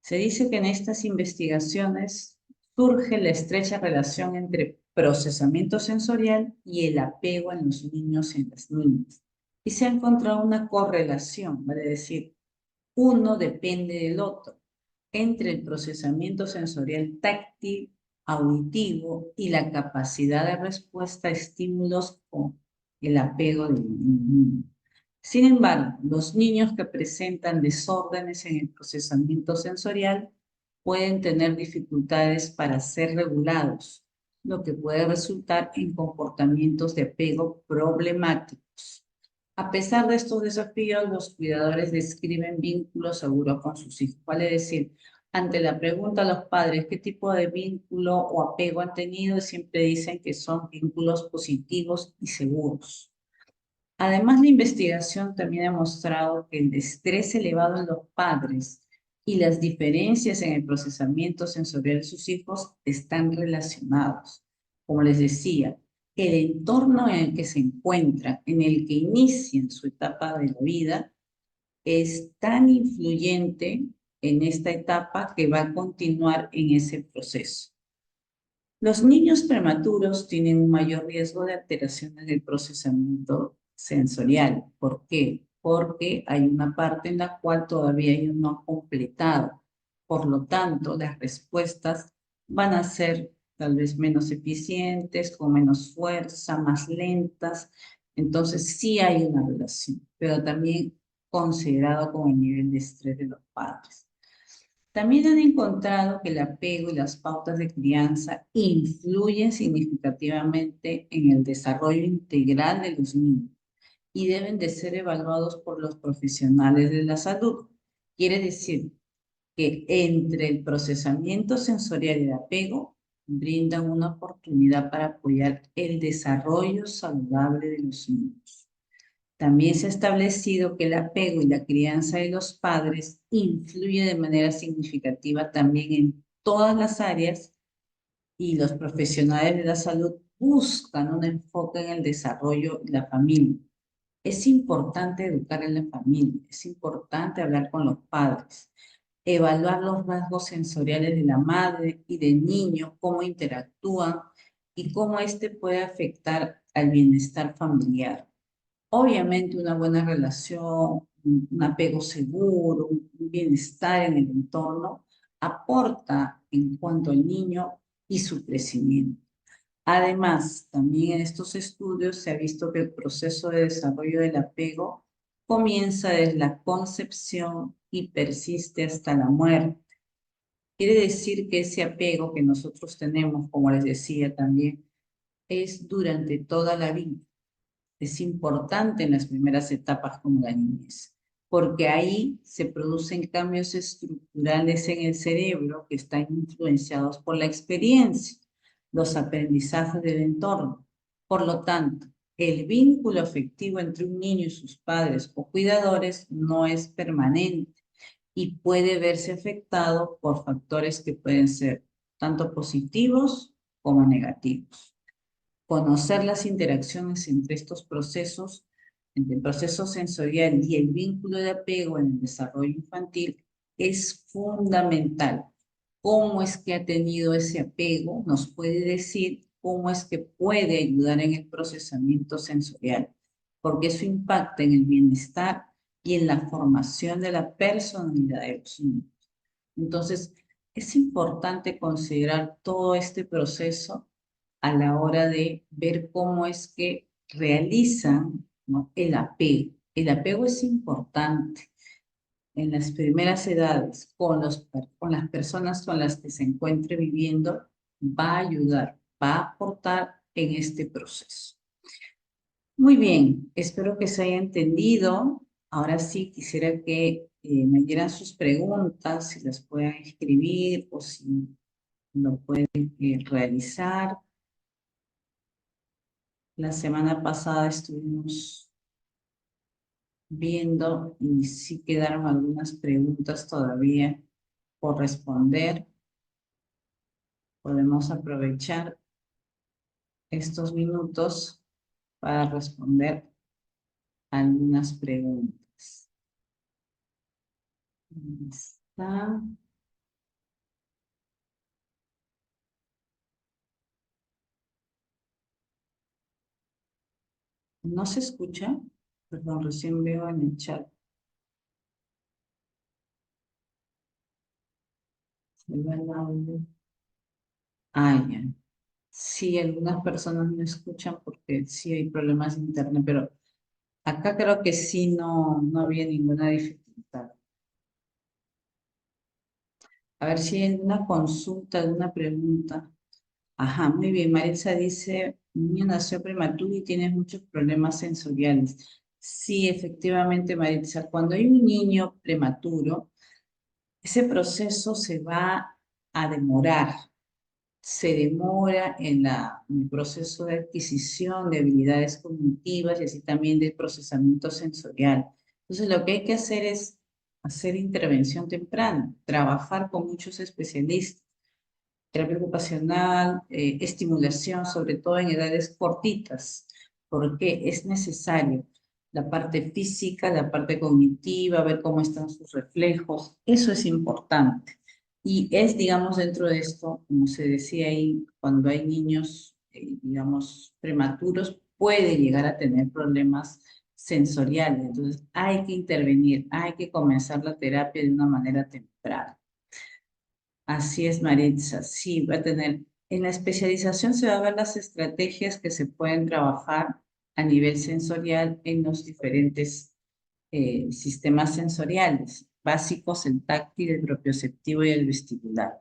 Se dice que en estas investigaciones surge la estrecha relación entre procesamiento sensorial y el apego en los niños y en las niñas. Y se ha encontrado una correlación, vale decir, uno depende del otro, entre el procesamiento sensorial táctil, auditivo y la capacidad de respuesta a estímulos con el apego del niño. Sin embargo, los niños que presentan desórdenes en el procesamiento sensorial pueden tener dificultades para ser regulados, lo que puede resultar en comportamientos de apego problemáticos. A pesar de estos desafíos, los cuidadores describen vínculos seguros con sus hijos. Vale decir, ante la pregunta a los padres qué tipo de vínculo o apego han tenido, siempre dicen que son vínculos positivos y seguros. Además, la investigación también ha mostrado que el estrés elevado en los padres y las diferencias en el procesamiento sensorial de sus hijos están relacionados. Como les decía, el entorno en el que se encuentran, en el que inician su etapa de la vida, es tan influyente en esta etapa que va a continuar en ese proceso. Los niños prematuros tienen un mayor riesgo de alteraciones del procesamiento sensorial. ¿Por qué? Porque hay una parte en la cual todavía ellos no han completado. Por lo tanto, las respuestas van a ser tal vez menos eficientes, con menos fuerza, más lentas. Entonces sí hay una relación, pero también considerado con el nivel de estrés de los padres. También han encontrado que el apego y las pautas de crianza influyen significativamente en el desarrollo integral de los niños y deben de ser evaluados por los profesionales de la salud. Quiere decir que entre el procesamiento sensorial y el apego brindan una oportunidad para apoyar el desarrollo saludable de los niños. También se ha establecido que el apego y la crianza de los padres influye de manera significativa también en todas las áreas, y los profesionales de la salud buscan un enfoque en el desarrollo de la familia. Es importante educar en la familia, es importante hablar con los padres, evaluar los rasgos sensoriales de la madre y del niño, cómo interactúan y cómo éste puede afectar al bienestar familiar. Obviamente una buena relación, un apego seguro, un bienestar en el entorno, aporta en cuanto al niño y su crecimiento. Además, también en estos estudios se ha visto que el proceso de desarrollo del apego comienza desde la concepción y persiste hasta la muerte. Quiere decir que ese apego que nosotros tenemos, como les decía también, es durante toda la vida. Es importante en las primeras etapas como la niñez, porque ahí se producen cambios estructurales en el cerebro que están influenciados por la experiencia, los aprendizajes del entorno. Por lo tanto, el vínculo afectivo entre un niño y sus padres o cuidadores no es permanente y puede verse afectado por factores que pueden ser tanto positivos como negativos. Conocer las interacciones entre estos procesos, entre el proceso sensorial y el vínculo de apego en el desarrollo infantil, es fundamental. Cómo es que ha tenido ese apego nos puede decir cómo es que puede ayudar en el procesamiento sensorial. porque eso impacta en el bienestar y en la formación de la personalidad de los niños. Entonces, es importante considerar todo este proceso a la hora de ver cómo es que realizan, ¿no?, el apego. El apego es importante en las primeras edades con las personas con las que se encuentre viviendo, va a ayudar, va a aportar en este proceso. Muy bien, espero que se haya entendido. Ahora sí quisiera que me dieran sus preguntas, si las puedan escribir o si lo pueden realizar. La semana pasada estuvimos viendo y sí quedaron algunas preguntas todavía por responder. Podemos aprovechar estos minutos para responder algunas preguntas. Ahí está. ¿No se escucha? Perdón, recién veo en el chat. Se va el audio. Ah, ya. Sí, algunas personas no escuchan porque sí hay problemas de internet, pero acá creo que sí no había ninguna dificultad. A ver si hay alguna consulta, alguna pregunta. Ajá, muy bien. Maritza dice, mi niño nació prematuro y tiene muchos problemas sensoriales. Sí, efectivamente, Maritza, cuando hay un niño prematuro, ese proceso se va a demorar. Se demora en el proceso de adquisición de habilidades cognitivas y así también de procesamiento sensorial. Entonces, lo que hay que hacer es hacer intervención temprana, trabajar con muchos especialistas, terapia ocupacional, estimulación, sobre todo en edades cortitas, porque es necesario la parte física, la parte cognitiva, ver cómo están sus reflejos, eso es importante. Y es, digamos, dentro de esto, como se decía ahí, cuando hay niños, digamos, prematuros, puede llegar a tener problemas sensoriales. Entonces, hay que intervenir, hay que comenzar la terapia de una manera temprana. Así es, Maritza, sí, va a tener. En la especialización se va a ver las estrategias que se pueden trabajar a nivel sensorial en los diferentes sistemas sensoriales, básicos, el táctil, el propioceptivo y el vestibular.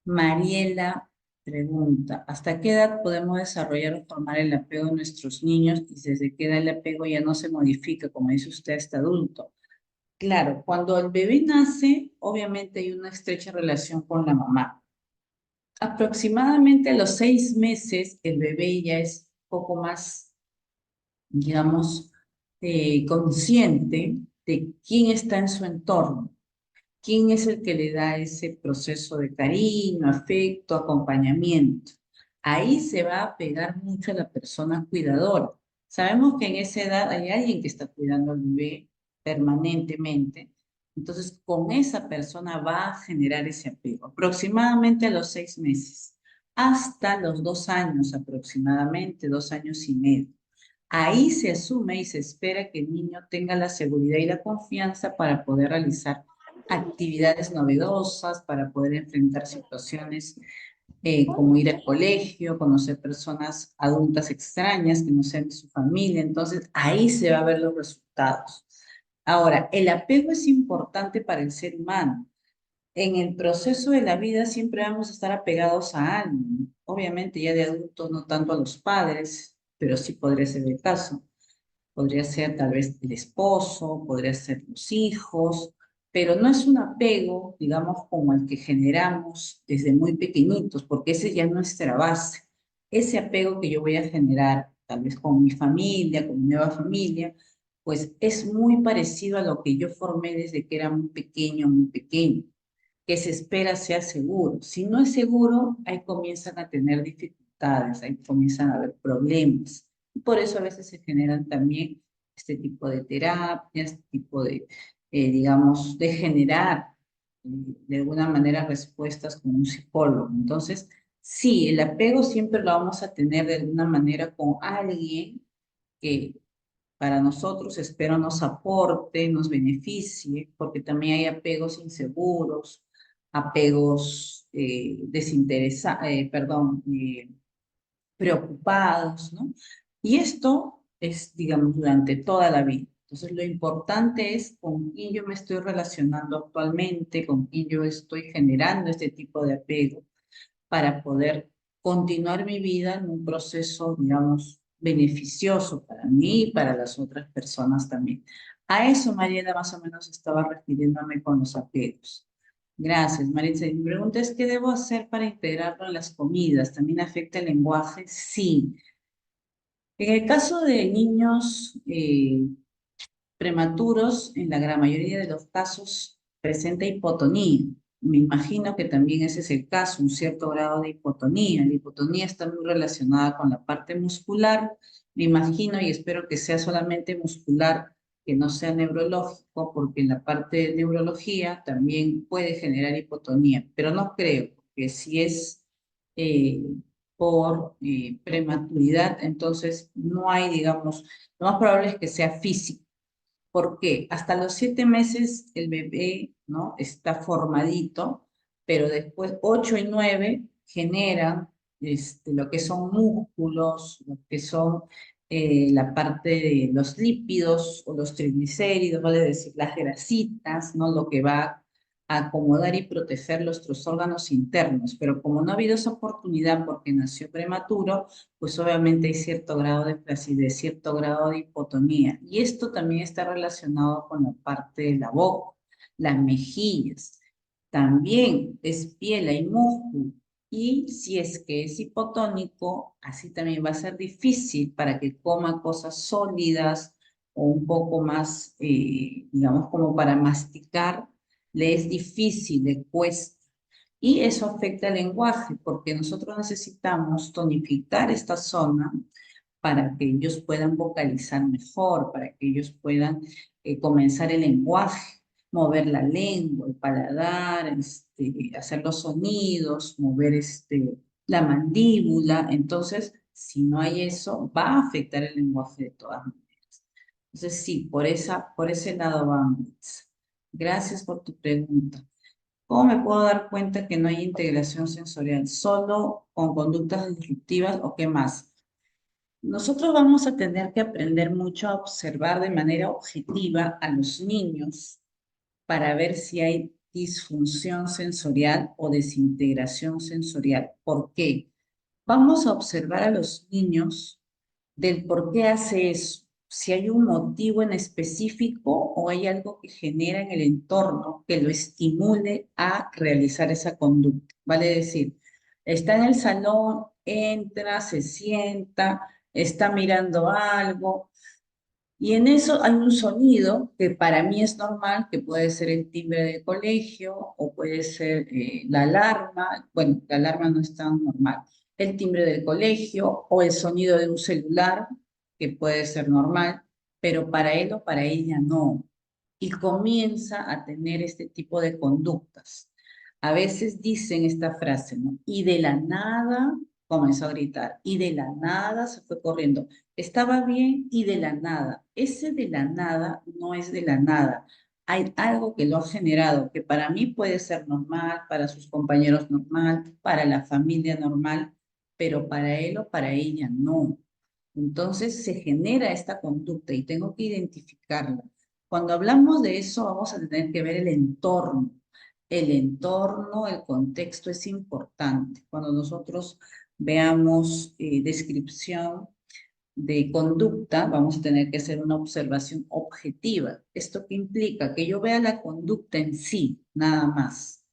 Mariela pregunta, ¿hasta qué edad podemos desarrollar o formar el apego en nuestros niños y desde qué edad el apego ya no se modifica, como dice usted, hasta adulto? Claro, cuando el bebé nace, obviamente hay una estrecha relación con la mamá. Aproximadamente a los 6 meses, el bebé ya es poco más, digamos, consciente de quién está en su entorno, quién es el que le da ese proceso de cariño, afecto, acompañamiento. Ahí se va a pegar mucho a la persona cuidadora. Sabemos que en esa edad hay alguien que está cuidando al bebé permanentemente. Entonces, con esa persona va a generar ese apego, aproximadamente a los 6 meses, hasta los 2 años aproximadamente, 2 años y medio. Ahí se asume y se espera que el niño tenga la seguridad y la confianza para poder realizar actividades novedosas, para poder enfrentar situaciones como ir al colegio, conocer personas adultas extrañas que no sean de su familia. Entonces, ahí se va a ver los resultados. Ahora, el apego es importante para el ser humano. En el proceso de la vida siempre vamos a estar apegados a alguien. Obviamente ya de adultos no tanto a los padres, pero sí podría ser el caso. Podría ser tal vez el esposo, podría ser los hijos, pero no es un apego, digamos, como el que generamos desde muy pequeñitos, porque ese ya es nuestra base. Ese apego que yo voy a generar, tal vez con mi familia, con mi nueva familia, pues es muy parecido a lo que yo formé desde que era muy pequeño, que se espera sea seguro. Si no es seguro, ahí comienzan a tener dificultades, ahí comienzan a haber problemas. Y por eso a veces se generan también este tipo de terapias, este tipo de, digamos, de generar de alguna manera respuestas con un psicólogo. Entonces, sí, el apego siempre lo vamos a tener de alguna manera con alguien que para nosotros, espero nos aporte, nos beneficie, porque también hay apegos inseguros, apegos preocupados, ¿no? Y esto es, digamos, durante toda la vida. Entonces, lo importante es con quién yo me estoy relacionando actualmente, con quién yo estoy generando este tipo de apego para poder continuar mi vida en un proceso, digamos, beneficioso para mí y para las otras personas también. A eso, Mariela, más o menos estaba refiriéndome con los apegos. Gracias, Maritza. Mi pregunta es, ¿qué debo hacer para integrarlo en las comidas? ¿También afecta el lenguaje? Sí. En el caso de niños prematuros, en la gran mayoría de los casos presenta hipotonía. Me imagino que también ese es el caso, un cierto grado de hipotonía. La hipotonía está muy relacionada con la parte muscular. Me imagino y espero que sea solamente muscular, que no sea neurológico, porque en la parte de neurología también puede generar hipotonía, pero no creo, porque si es eh, por prematuridad, entonces no hay, digamos, lo más probable es que sea físico. ¿Por qué? Hasta los 7 meses el bebé, ¿no? Está formadito, pero después 8 y 9 generan lo que son músculos, lo que son la parte de los lípidos o los triglicéridos, vale decir, las grasitas, ¿no? Lo que va a acomodar y proteger nuestros órganos internos. Pero como no ha habido esa oportunidad porque nació prematuro, pues obviamente hay cierto grado de flacidez, cierto grado de hipotonía. Y esto también está relacionado con la parte de la boca, las mejillas. También es piel, hay músculo. Y si es que es hipotónico, así también va a ser difícil para que coma cosas sólidas o un poco más, digamos, como para masticar, le es difícil, le cuesta. Y eso afecta el lenguaje, porque nosotros necesitamos tonificar esta zona para que ellos puedan vocalizar mejor, para que ellos puedan comenzar el lenguaje, mover la lengua, el paladar, hacer los sonidos, mover la mandíbula. Entonces, si no hay eso, va a afectar el lenguaje de todas maneras. Entonces, sí, por ese lado vamos. Gracias por tu pregunta. ¿Cómo me puedo dar cuenta que no hay integración sensorial? ¿Solo con conductas disruptivas o qué más? Nosotros vamos a tener que aprender mucho a observar de manera objetiva a los niños para ver si hay disfunción sensorial o desintegración sensorial. ¿Por qué? Vamos a observar a los niños del por qué hace eso, si hay un motivo en específico o hay algo que genera en el entorno que lo estimule a realizar esa conducta. Vale decir, está en el salón, entra, se sienta, está mirando algo, y en eso hay un sonido que para mí es normal, que puede ser el timbre del colegio o puede ser la alarma. Bueno, la alarma no es tan normal. El timbre del colegio o el sonido de un celular, que puede ser normal, pero para él o para ella no. Y comienza a tener este tipo de conductas. A veces dicen esta frase, ¿no? Y de la nada comenzó a gritar, y de la nada se fue corriendo. Estaba bien y de la nada. Ese de la nada no es de la nada. Hay algo que lo ha generado, que para mí puede ser normal, para sus compañeros normal, para la familia normal, pero para él o para ella no. Entonces se genera esta conducta y tengo que identificarla. Cuando hablamos de eso, vamos a tener que ver el entorno. El entorno, el contexto es importante. Cuando nosotros veamos descripción de conducta, vamos a tener que hacer una observación objetiva. ¿Esto qué implica? Que yo vea la conducta en sí, nada más,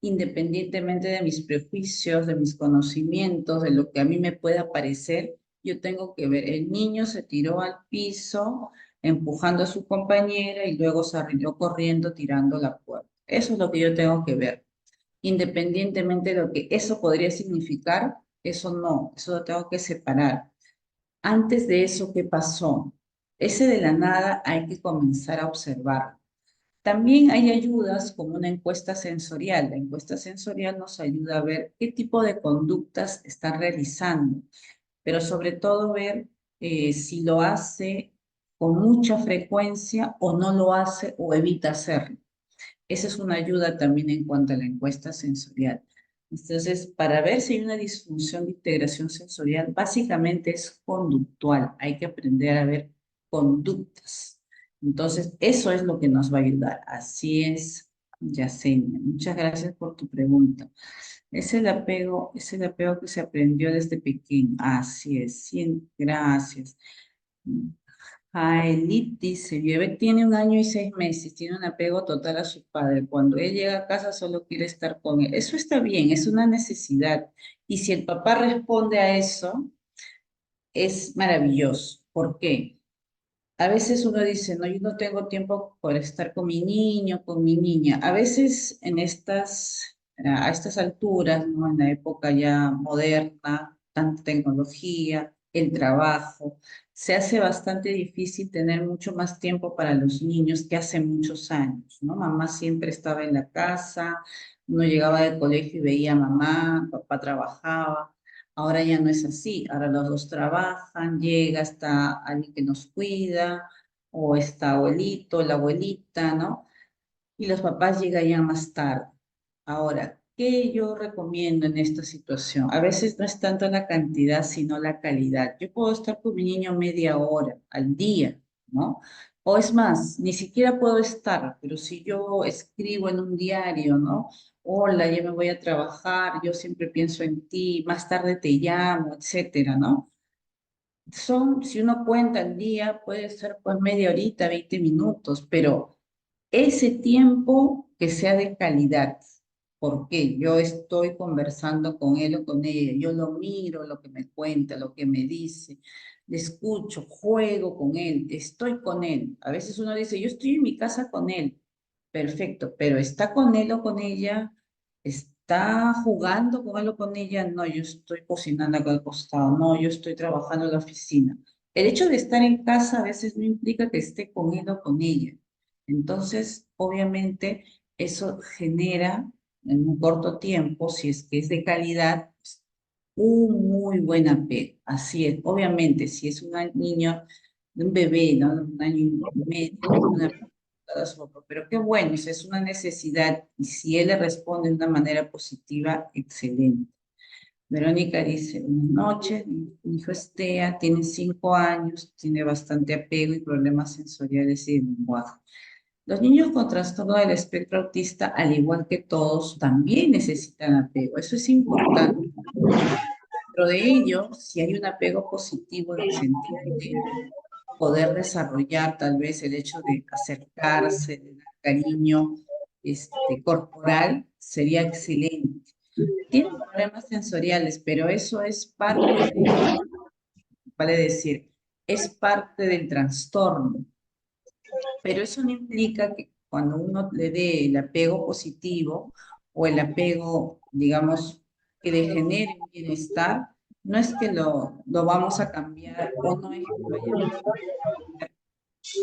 independientemente de mis prejuicios, de mis conocimientos, de lo que a mí me pueda parecer. Yo tengo que ver, el niño se tiró al piso empujando a su compañera y luego se arregló corriendo tirando la puerta. Eso es lo que yo tengo que ver. Independientemente de lo que eso podría significar, eso no, eso lo tengo que separar. Antes de eso, ¿qué pasó? Ese de la nada hay que comenzar a observar. También hay ayudas como una encuesta sensorial. La encuesta sensorial nos ayuda a ver qué tipo de conductas está realizando, pero sobre todo ver si lo hace con mucha frecuencia o no lo hace o evita hacerlo. Esa es una ayuda también en cuanto a la encuesta sensorial. Entonces, para ver si hay una disfunción de integración sensorial, básicamente es conductual. Hay que aprender a ver conductas. Entonces, eso es lo que nos va a ayudar. Así es, Yacenia. Muchas gracias por tu pregunta. Es el apego que se aprendió desde pequeño. Así es, sí, gracias. Jaelip dice, mi bebé tiene 1 año y 6 meses, tiene un apego total a su padre. Cuando él llega a casa solo quiere estar con él. Eso está bien, es una necesidad. Y si el papá responde a eso, es maravilloso. ¿Por qué? A veces uno dice, no, yo no tengo tiempo por estar con mi niño, con mi niña. A veces a estas alturas, ¿no? En la época ya moderna, tanta tecnología, el trabajo, se hace bastante difícil tener mucho más tiempo para los niños que hace muchos años, ¿no? Mamá siempre estaba en la casa, uno llegaba del colegio y veía a mamá, papá trabajaba. Ahora ya no es así, ahora los dos trabajan, llega hasta alguien que nos cuida, o está abuelito, la abuelita, ¿no? Y los papás llegan ya más tarde. Ahora, ¿qué yo recomiendo en esta situación? A veces no es tanto la cantidad, sino la calidad. Yo puedo estar con mi niño media hora al día, ¿no? O es más, ni siquiera puedo estar, pero si yo escribo en un diario, ¿no? Hola, ya me voy a trabajar, yo siempre pienso en ti, más tarde te llamo, etcétera, ¿no? Si uno cuenta el día, puede ser pues media horita, 20 minutos, pero ese tiempo que sea de calidad, porque yo estoy conversando con él o con ella, yo lo miro, lo que me cuenta, lo que me dice, le escucho, juego con él, estoy con él. A veces uno dice, yo estoy en mi casa con él, perfecto, pero ¿está con él o con ella? ¿Está jugando con él o con ella? No, yo estoy cocinando acá al costado, no, yo estoy trabajando en la oficina. El hecho de estar en casa a veces no implica que esté con él o con ella. Entonces, obviamente, eso genera en un corto tiempo, si es que es de calidad, pues, un muy buen apego. Así es, obviamente, si es un niño, un bebé, ¿no? 1 año y medio, una toda su papá. Pero qué bueno, si es una necesidad y si él le responde de una manera positiva, excelente. Verónica dice, buenas noches, mi hijo es TEA, tiene 5 años, tiene bastante apego y problemas sensoriales y de lenguaje. Los niños con trastorno del espectro autista, al igual que todos, también necesitan apego. Eso es importante. Dentro de ello, si hay un apego positivo en el sentido de poder desarrollar tal vez el hecho de acercarse, de dar cariño corporal, sería excelente. Tiene problemas sensoriales, pero eso es parte vale decir, es parte del trastorno. Pero eso no implica que cuando uno le dé el apego positivo o el apego, digamos, que le genere un bienestar, no es que lo vamos a cambiar o no es que vayamos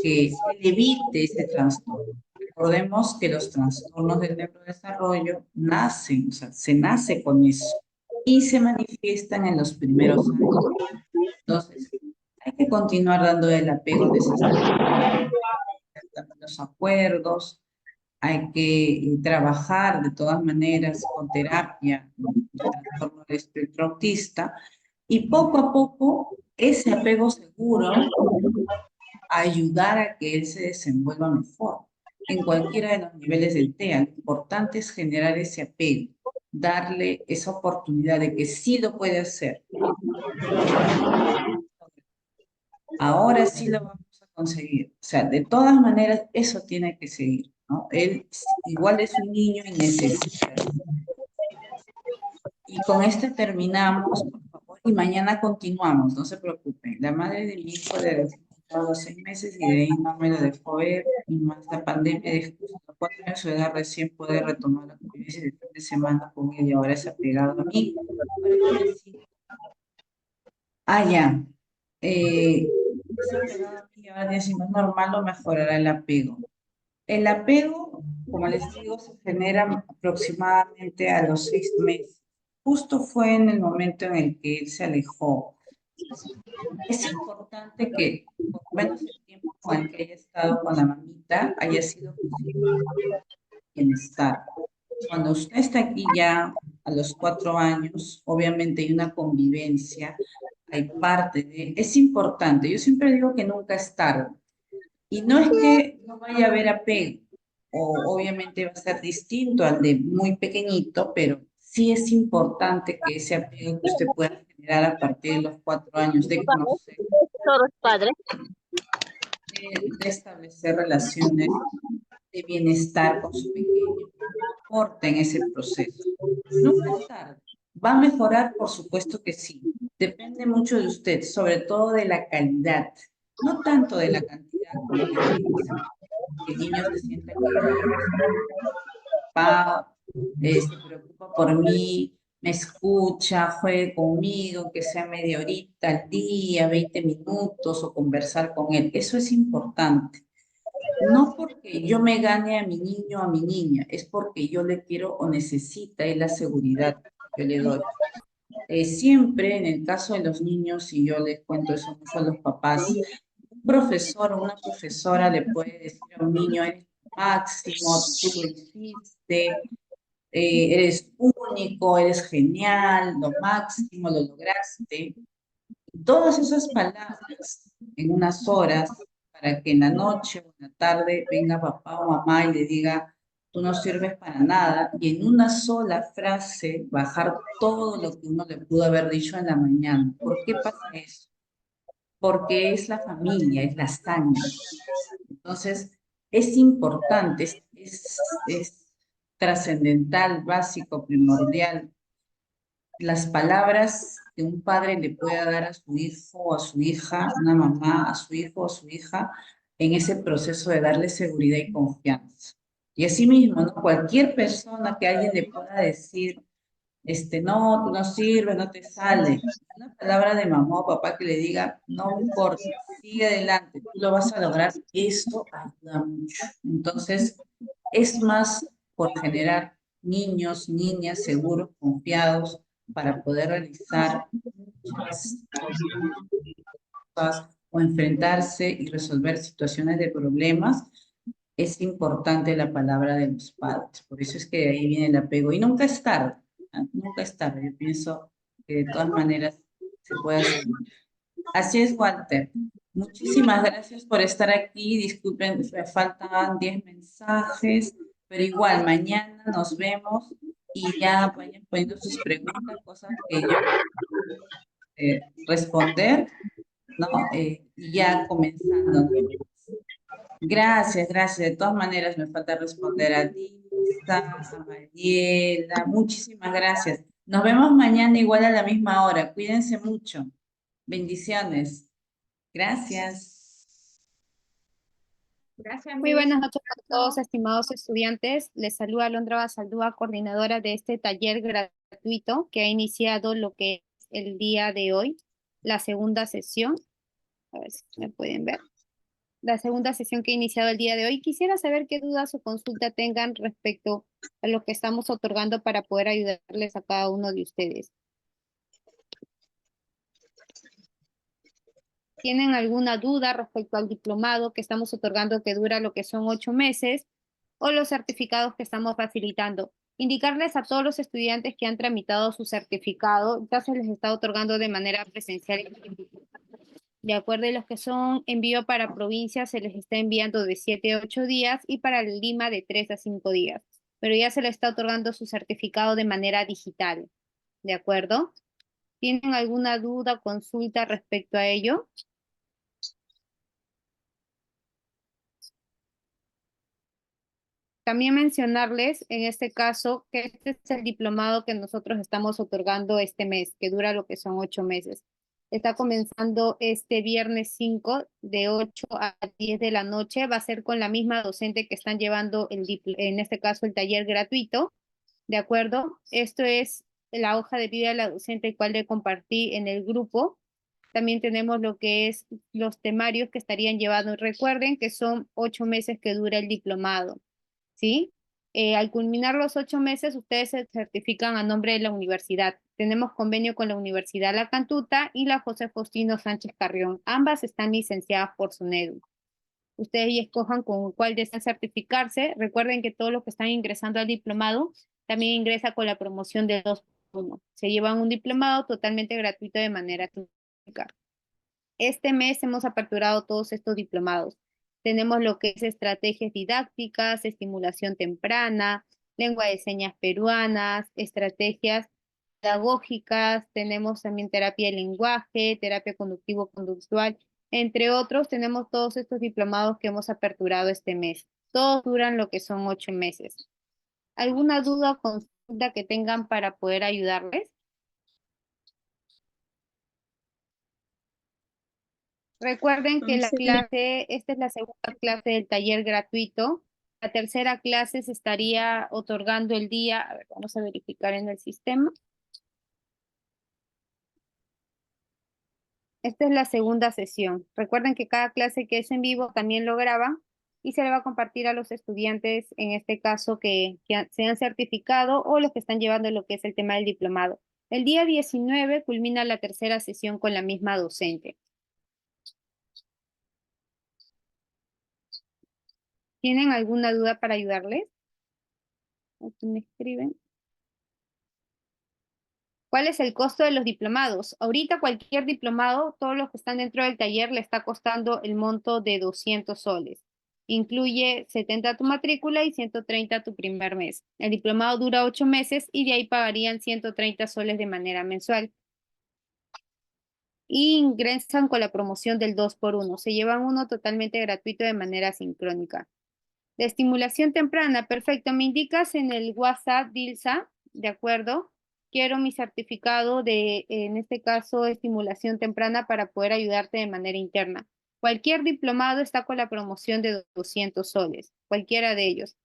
que evite ese trastorno. Recordemos que los trastornos del neurodesarrollo nacen, o sea, se nace con eso y se manifiestan en los primeros años. Entonces, hay que continuar dando el apego necesario, los acuerdos, hay que trabajar de todas maneras con terapia, el trastorno del espectro autista, y poco a poco ese apego seguro ayudar a que él se desenvuelva mejor en cualquiera de los niveles del TEA. Lo importante es generar ese apego, darle esa oportunidad de que sí lo puede hacer. Ahora sí lo vamos a conseguir. O sea, de todas maneras, eso tiene que seguir, ¿no? Él igual es un niño y necesita. Y con este terminamos, por favor, y mañana continuamos, no se preocupen. La madre de mi hijo le dejó a los 6 meses y de ahí no me lo dejó ver, y más la pandemia de justo a los 4 años de su edad recién puede retomar la convivencia de fin de semana con él y ahora es apegado a mí. Ahora yo necesito. Ah, ya. Es apegado a mí y ahora si no es normal o mejorará el apego. El apego, como les digo, se genera aproximadamente a los 6 meses. Justo fue en el momento en el que él se alejó. Es importante que por lo menos el tiempo al que haya estado con la mamita haya sido bienestar. Cuando usted está aquí ya a los 4 años, obviamente hay una convivencia, hay parte de... Es importante, yo siempre digo que nunca es tarde. Y no es que no vaya a haber apego, o obviamente va a ser distinto al de muy pequeñito, pero sí es importante que ese apego que usted pueda generar a partir de los 4 años de conocer, Todos padres. de establecer relaciones de bienestar con su pequeño, aporte en ese proceso. Nunca es tarde. ¿Va a mejorar? Por supuesto que sí. Depende mucho de usted, sobre todo de la calidad, no tanto de la cantidad, como les digo, que el niño se sienta querido, papá, se preocupa por mí, me escucha, juegue conmigo, que sea media horita al día, 20 minutos o conversar con él. Eso es importante. No porque yo me gane a mi niño o a mi niña, es porque yo le quiero o necesita es la seguridad que yo le doy. Siempre en el caso de los niños, y yo les cuento eso mucho a los papás, un profesor o una profesora le puede decir a un niño, eres máximo, tú lo hiciste, eres único, eres genial, lo máximo, lo lograste. Todas esas palabras en unas horas para que en la noche o en la tarde venga papá o mamá y le diga, tú no sirves para nada, y en una sola frase bajar todo lo que uno le pudo haber dicho en la mañana. ¿Por qué pasa eso? Porque es la familia, es la sangre. Entonces, es importante, es trascendental, básico, primordial las palabras que un padre le pueda dar a su hijo o a su hija, una mamá a su hijo o a su hija, en ese proceso de darle seguridad y confianza. Y asimismo, ¿no? Cualquier persona que alguien le pueda decir, no, tú no sirves, no te sale. Una palabra de mamá o papá que le diga, no importa, sigue adelante, tú lo vas a lograr, esto ayuda mucho. Entonces, es más por generar niños, niñas seguros, confiados, para poder realizar muchas cosas o enfrentarse y resolver situaciones de problemas, es importante la palabra de los padres. Por eso es que de ahí viene el apego. Y nunca es tarde, ¿ah? Nunca es tarde. Yo pienso que de todas maneras se puede hacer. Así es, Walter. Muchísimas gracias por estar aquí. Disculpen, me faltan 10 mensajes, pero igual, mañana nos vemos y ya vayan poniendo sus preguntas, cosas que yo responder, ¿no? Y ya comenzando, ¿no? Gracias, gracias. De todas maneras, me falta responder a Lisa, a Mariela. Muchísimas gracias. Nos vemos mañana igual a la misma hora. Cuídense mucho. Bendiciones. Gracias. Gracias, Muy Miss. buenas noches a todos, estimados estudiantes. Les saluda Alondra Basaldúa, coordinadora de este taller gratuito que ha iniciado lo que es el día de hoy, la segunda sesión. A ver si me pueden ver. La segunda sesión que ha iniciado el día de hoy. Quisiera saber qué dudas o consulta tengan respecto a lo que estamos otorgando para poder ayudarles a cada uno de ustedes. ¿Tienen alguna duda respecto al diplomado que estamos otorgando que dura lo que son 8 meses o los certificados que estamos facilitando? Indicarles a todos los estudiantes que han tramitado su certificado, ya se les está otorgando de manera presencial. De acuerdo a los que son envío para provincias, se les está enviando de 7 a 8 días y para Lima de 3 a 5 días. Pero ya se les está otorgando su certificado de manera digital. ¿De acuerdo? ¿Tienen alguna duda, consulta respecto a ello? También mencionarles, en este caso, que este es el diplomado que nosotros estamos otorgando este mes, que dura lo que son 8 meses. Está comenzando este viernes 5 de 8 a 10 de la noche. Va a ser con la misma docente que están llevando, en este caso, el taller gratuito. ¿De acuerdo? Esto es la hoja de vida de la docente, el cual le compartí en el grupo. También tenemos lo que es los temarios que estarían llevando. Recuerden que son 8 meses que dura el diplomado. ¿Sí? Al culminar los 8 meses, ustedes se certifican a nombre de la universidad. Tenemos convenio con la Universidad La Cantuta y la José Faustino Sánchez Carrión. Ambas están licenciadas por SUNEDU. Ustedes ya escojan con cuál desean certificarse. Recuerden que todos los que están ingresando al diplomado también ingresa con la promoción de 2x1. Se llevan un diplomado totalmente gratuito de manera técnica. Este mes hemos aperturado todos estos diplomados. Tenemos lo que es estrategias didácticas, estimulación temprana, lengua de señas peruanas, estrategias pedagógicas, tenemos también terapia de lenguaje, terapia conductivo-conductual, entre otros, tenemos todos estos diplomados que hemos aperturado este mes. Todos duran lo que son 8 meses. ¿Alguna duda o consulta que tengan para poder ayudarles? Recuerden que la clase, esta es la segunda clase del taller gratuito. La tercera clase se estaría otorgando el día, a ver, vamos a verificar en el sistema. Esta es la segunda sesión. Recuerden que cada clase que es en vivo también lo graban y se le va a compartir a los estudiantes, en este caso, que se han certificado o los que están llevando lo que es el tema del diplomado. El día 19 culmina la tercera sesión con la misma docente. ¿Tienen alguna duda para ayudarles? Aquí me escriben. ¿Cuál es el costo de los diplomados? Ahorita cualquier diplomado, todos los que están dentro del taller, le está costando el monto de 200 soles. Incluye 70 tu matrícula y 130 tu primer mes. El diplomado dura 8 meses y de ahí pagarían 130 soles de manera mensual. Y ingresan con la promoción del 2x1. Se llevan uno totalmente gratuito de manera sincrónica. De estimulación temprana, perfecto. Me indicas en el WhatsApp, Dilsa, ¿de acuerdo? Quiero mi certificado de, en este caso, estimulación temprana para poder ayudarte de manera interna. Cualquier diplomado está con la promoción de 200 soles, cualquiera de ellos.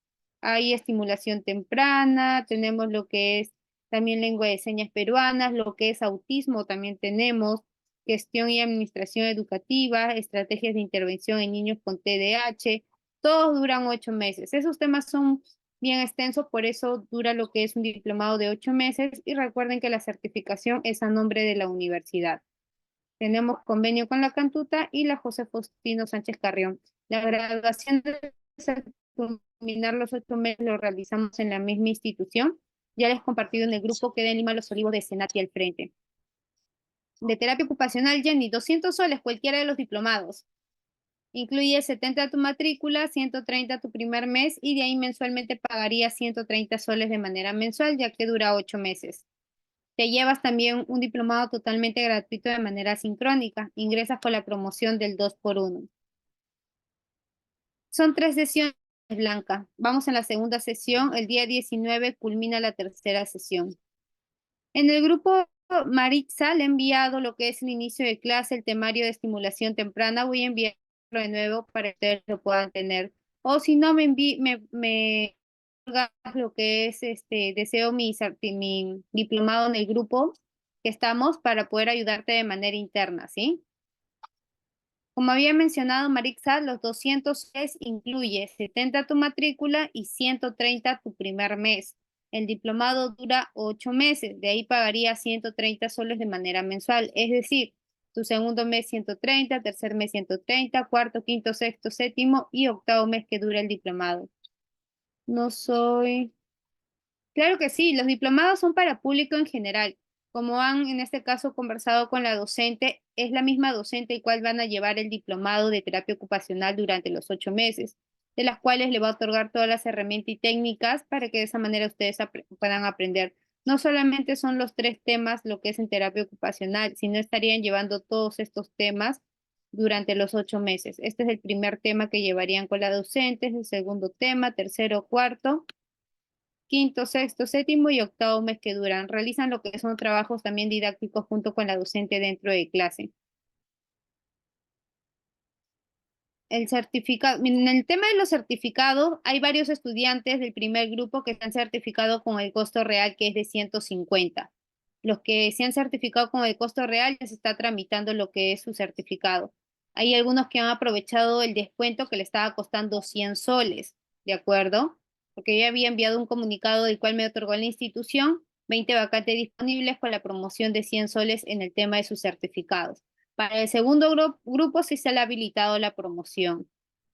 Hay estimulación temprana, tenemos lo que es también lengua de señas peruanas, lo que es autismo también tenemos, gestión y administración educativa, estrategias de intervención en niños con TDAH, todos duran 8 meses. Esos temas son bien extensos, por eso dura lo que es un diplomado de 8 meses y recuerden que la certificación es a nombre de la universidad. Tenemos convenio con la Cantuta y la José Faustino Sánchez Carrión. La graduación de culminar los 8 meses lo realizamos en la misma institución. Ya les he compartido en el grupo que de Lima Los Olivos de Senati al frente. De terapia ocupacional, Jenny, 200 soles cualquiera de los diplomados. Incluye 70 tu matrícula, 130 tu primer mes y de ahí mensualmente pagarías 130 soles de manera mensual, ya que dura 8 meses. Te llevas también un diplomado totalmente gratuito de manera sincrónica. Ingresas con la promoción del 2x1. Son 3 sesiones, Blanca. Vamos en la segunda sesión. El día 19 culmina la tercera sesión. En el grupo Maritza le he enviado lo que es el inicio de clase, el temario de estimulación temprana. Voy a enviarlo de nuevo para que ustedes lo puedan tener. O si no, me lo que es deseo mi diplomado en el grupo que estamos para poder ayudarte de manera interna, ¿sí? Como había mencionado Maritza, los 200 es incluye 70 tu matrícula y 130 tu primer mes. El diplomado dura 8 meses, de ahí pagarías 130 soles de manera mensual, es decir, tu segundo mes 130, tercer mes 130, cuarto, quinto, sexto, séptimo y octavo mes que dura el diplomado. No soy... Claro que sí, los diplomados son para público en general. Como han en este caso conversado con la docente, es la misma docente el cual van a llevar el diplomado de terapia ocupacional durante los 8 meses, de las cuales le va a otorgar todas las herramientas y técnicas para que de esa manera ustedes puedan aprender. No solamente son los 3 temas lo que es en terapia ocupacional, sino estarían llevando todos estos temas durante los 8 meses. Este es el primer tema que llevarían con la docente, es el segundo tema, tercero, cuarto, quinto, sexto, séptimo y octavo mes que duran. Realizan lo que son trabajos también didácticos junto con la docente dentro de clase. El certificado, en el tema de los certificados, hay varios estudiantes del primer grupo que se han certificado con el costo real que es de 150. Los que se han certificado con el costo real ya se está tramitando lo que es su certificado. Hay algunos que han aprovechado el descuento que le estaba costando 100 soles, ¿de acuerdo? Porque yo había enviado un comunicado del cual me otorgó la institución 20 vacantes disponibles con la promoción de 100 soles en el tema de sus certificados. Para el segundo grupo sí se le ha habilitado la promoción.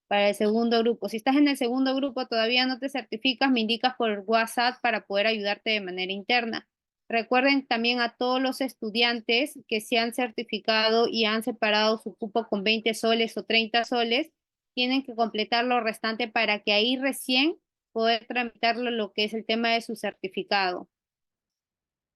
para el segundo grupo. Si estás en el segundo grupo, todavía no te certificas, me indicas por WhatsApp para poder ayudarte de manera interna. Recuerden también a todos los estudiantes que se han certificado y han separado su cupo con 20 soles o 30 soles, tienen que completar lo restante para que ahí recién poder tramitarlo lo que es el tema de su certificado.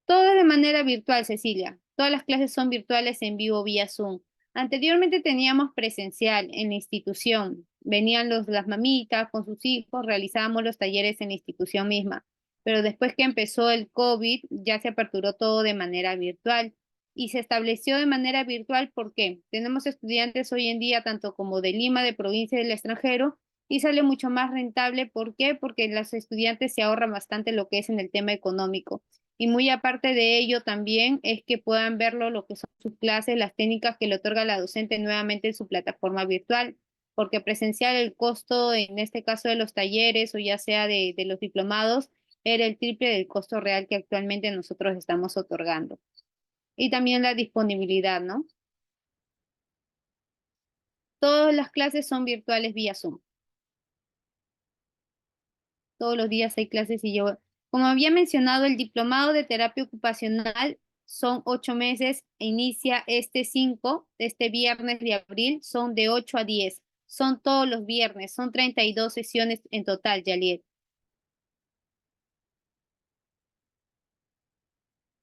Todo es de manera virtual, Cecilia. Todas las clases son virtuales en vivo vía Zoom. Anteriormente teníamos presencial en la institución. Venían las mamitas con sus hijos, realizábamos los talleres en la institución misma. Pero después que empezó el COVID, ya se aperturó todo de manera virtual. Y se estableció de manera virtual porque tenemos estudiantes hoy en día, tanto como de Lima, de provincia y del extranjero, y sale mucho más rentable. ¿Por qué? Porque los estudiantes se ahorran bastante lo que es en el tema económico. Y muy aparte de ello también es que puedan verlo lo que son sus clases, las técnicas que le otorga la docente nuevamente en su plataforma virtual, porque presencial el costo, en este caso de los talleres o ya sea de los diplomados, era el triple del costo real que actualmente nosotros estamos otorgando. Y también la disponibilidad, ¿no? Todas las clases son virtuales vía Zoom. Todos los días hay clases y yo, como había mencionado, el diplomado de terapia ocupacional son 8 meses, inicia este viernes de abril, son de 8 a 10, son todos los viernes, son 32 sesiones en total, Yaliet.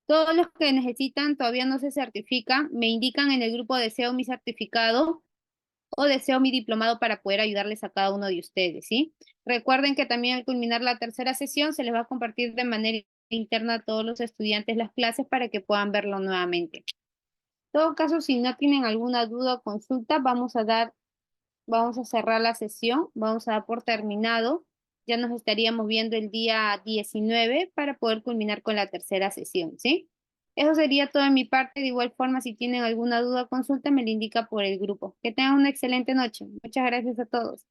Todos los que necesitan todavía no se certifican, me indican en el grupo deseo mi certificado o deseo mi diplomado para poder ayudarles a cada uno de ustedes, ¿sí? Recuerden que también al culminar la tercera sesión se les va a compartir de manera interna a todos los estudiantes las clases para que puedan verlo nuevamente. En todo caso, si no tienen alguna duda o consulta, vamos a cerrar la sesión, vamos a dar por terminado. Ya nos estaríamos viendo el día 19 para poder culminar con la tercera sesión, ¿sí? Eso sería todo de mi parte. De igual forma, si tienen alguna duda o consulta, me lo indica por el grupo. Que tengan una excelente noche. Muchas gracias a todos.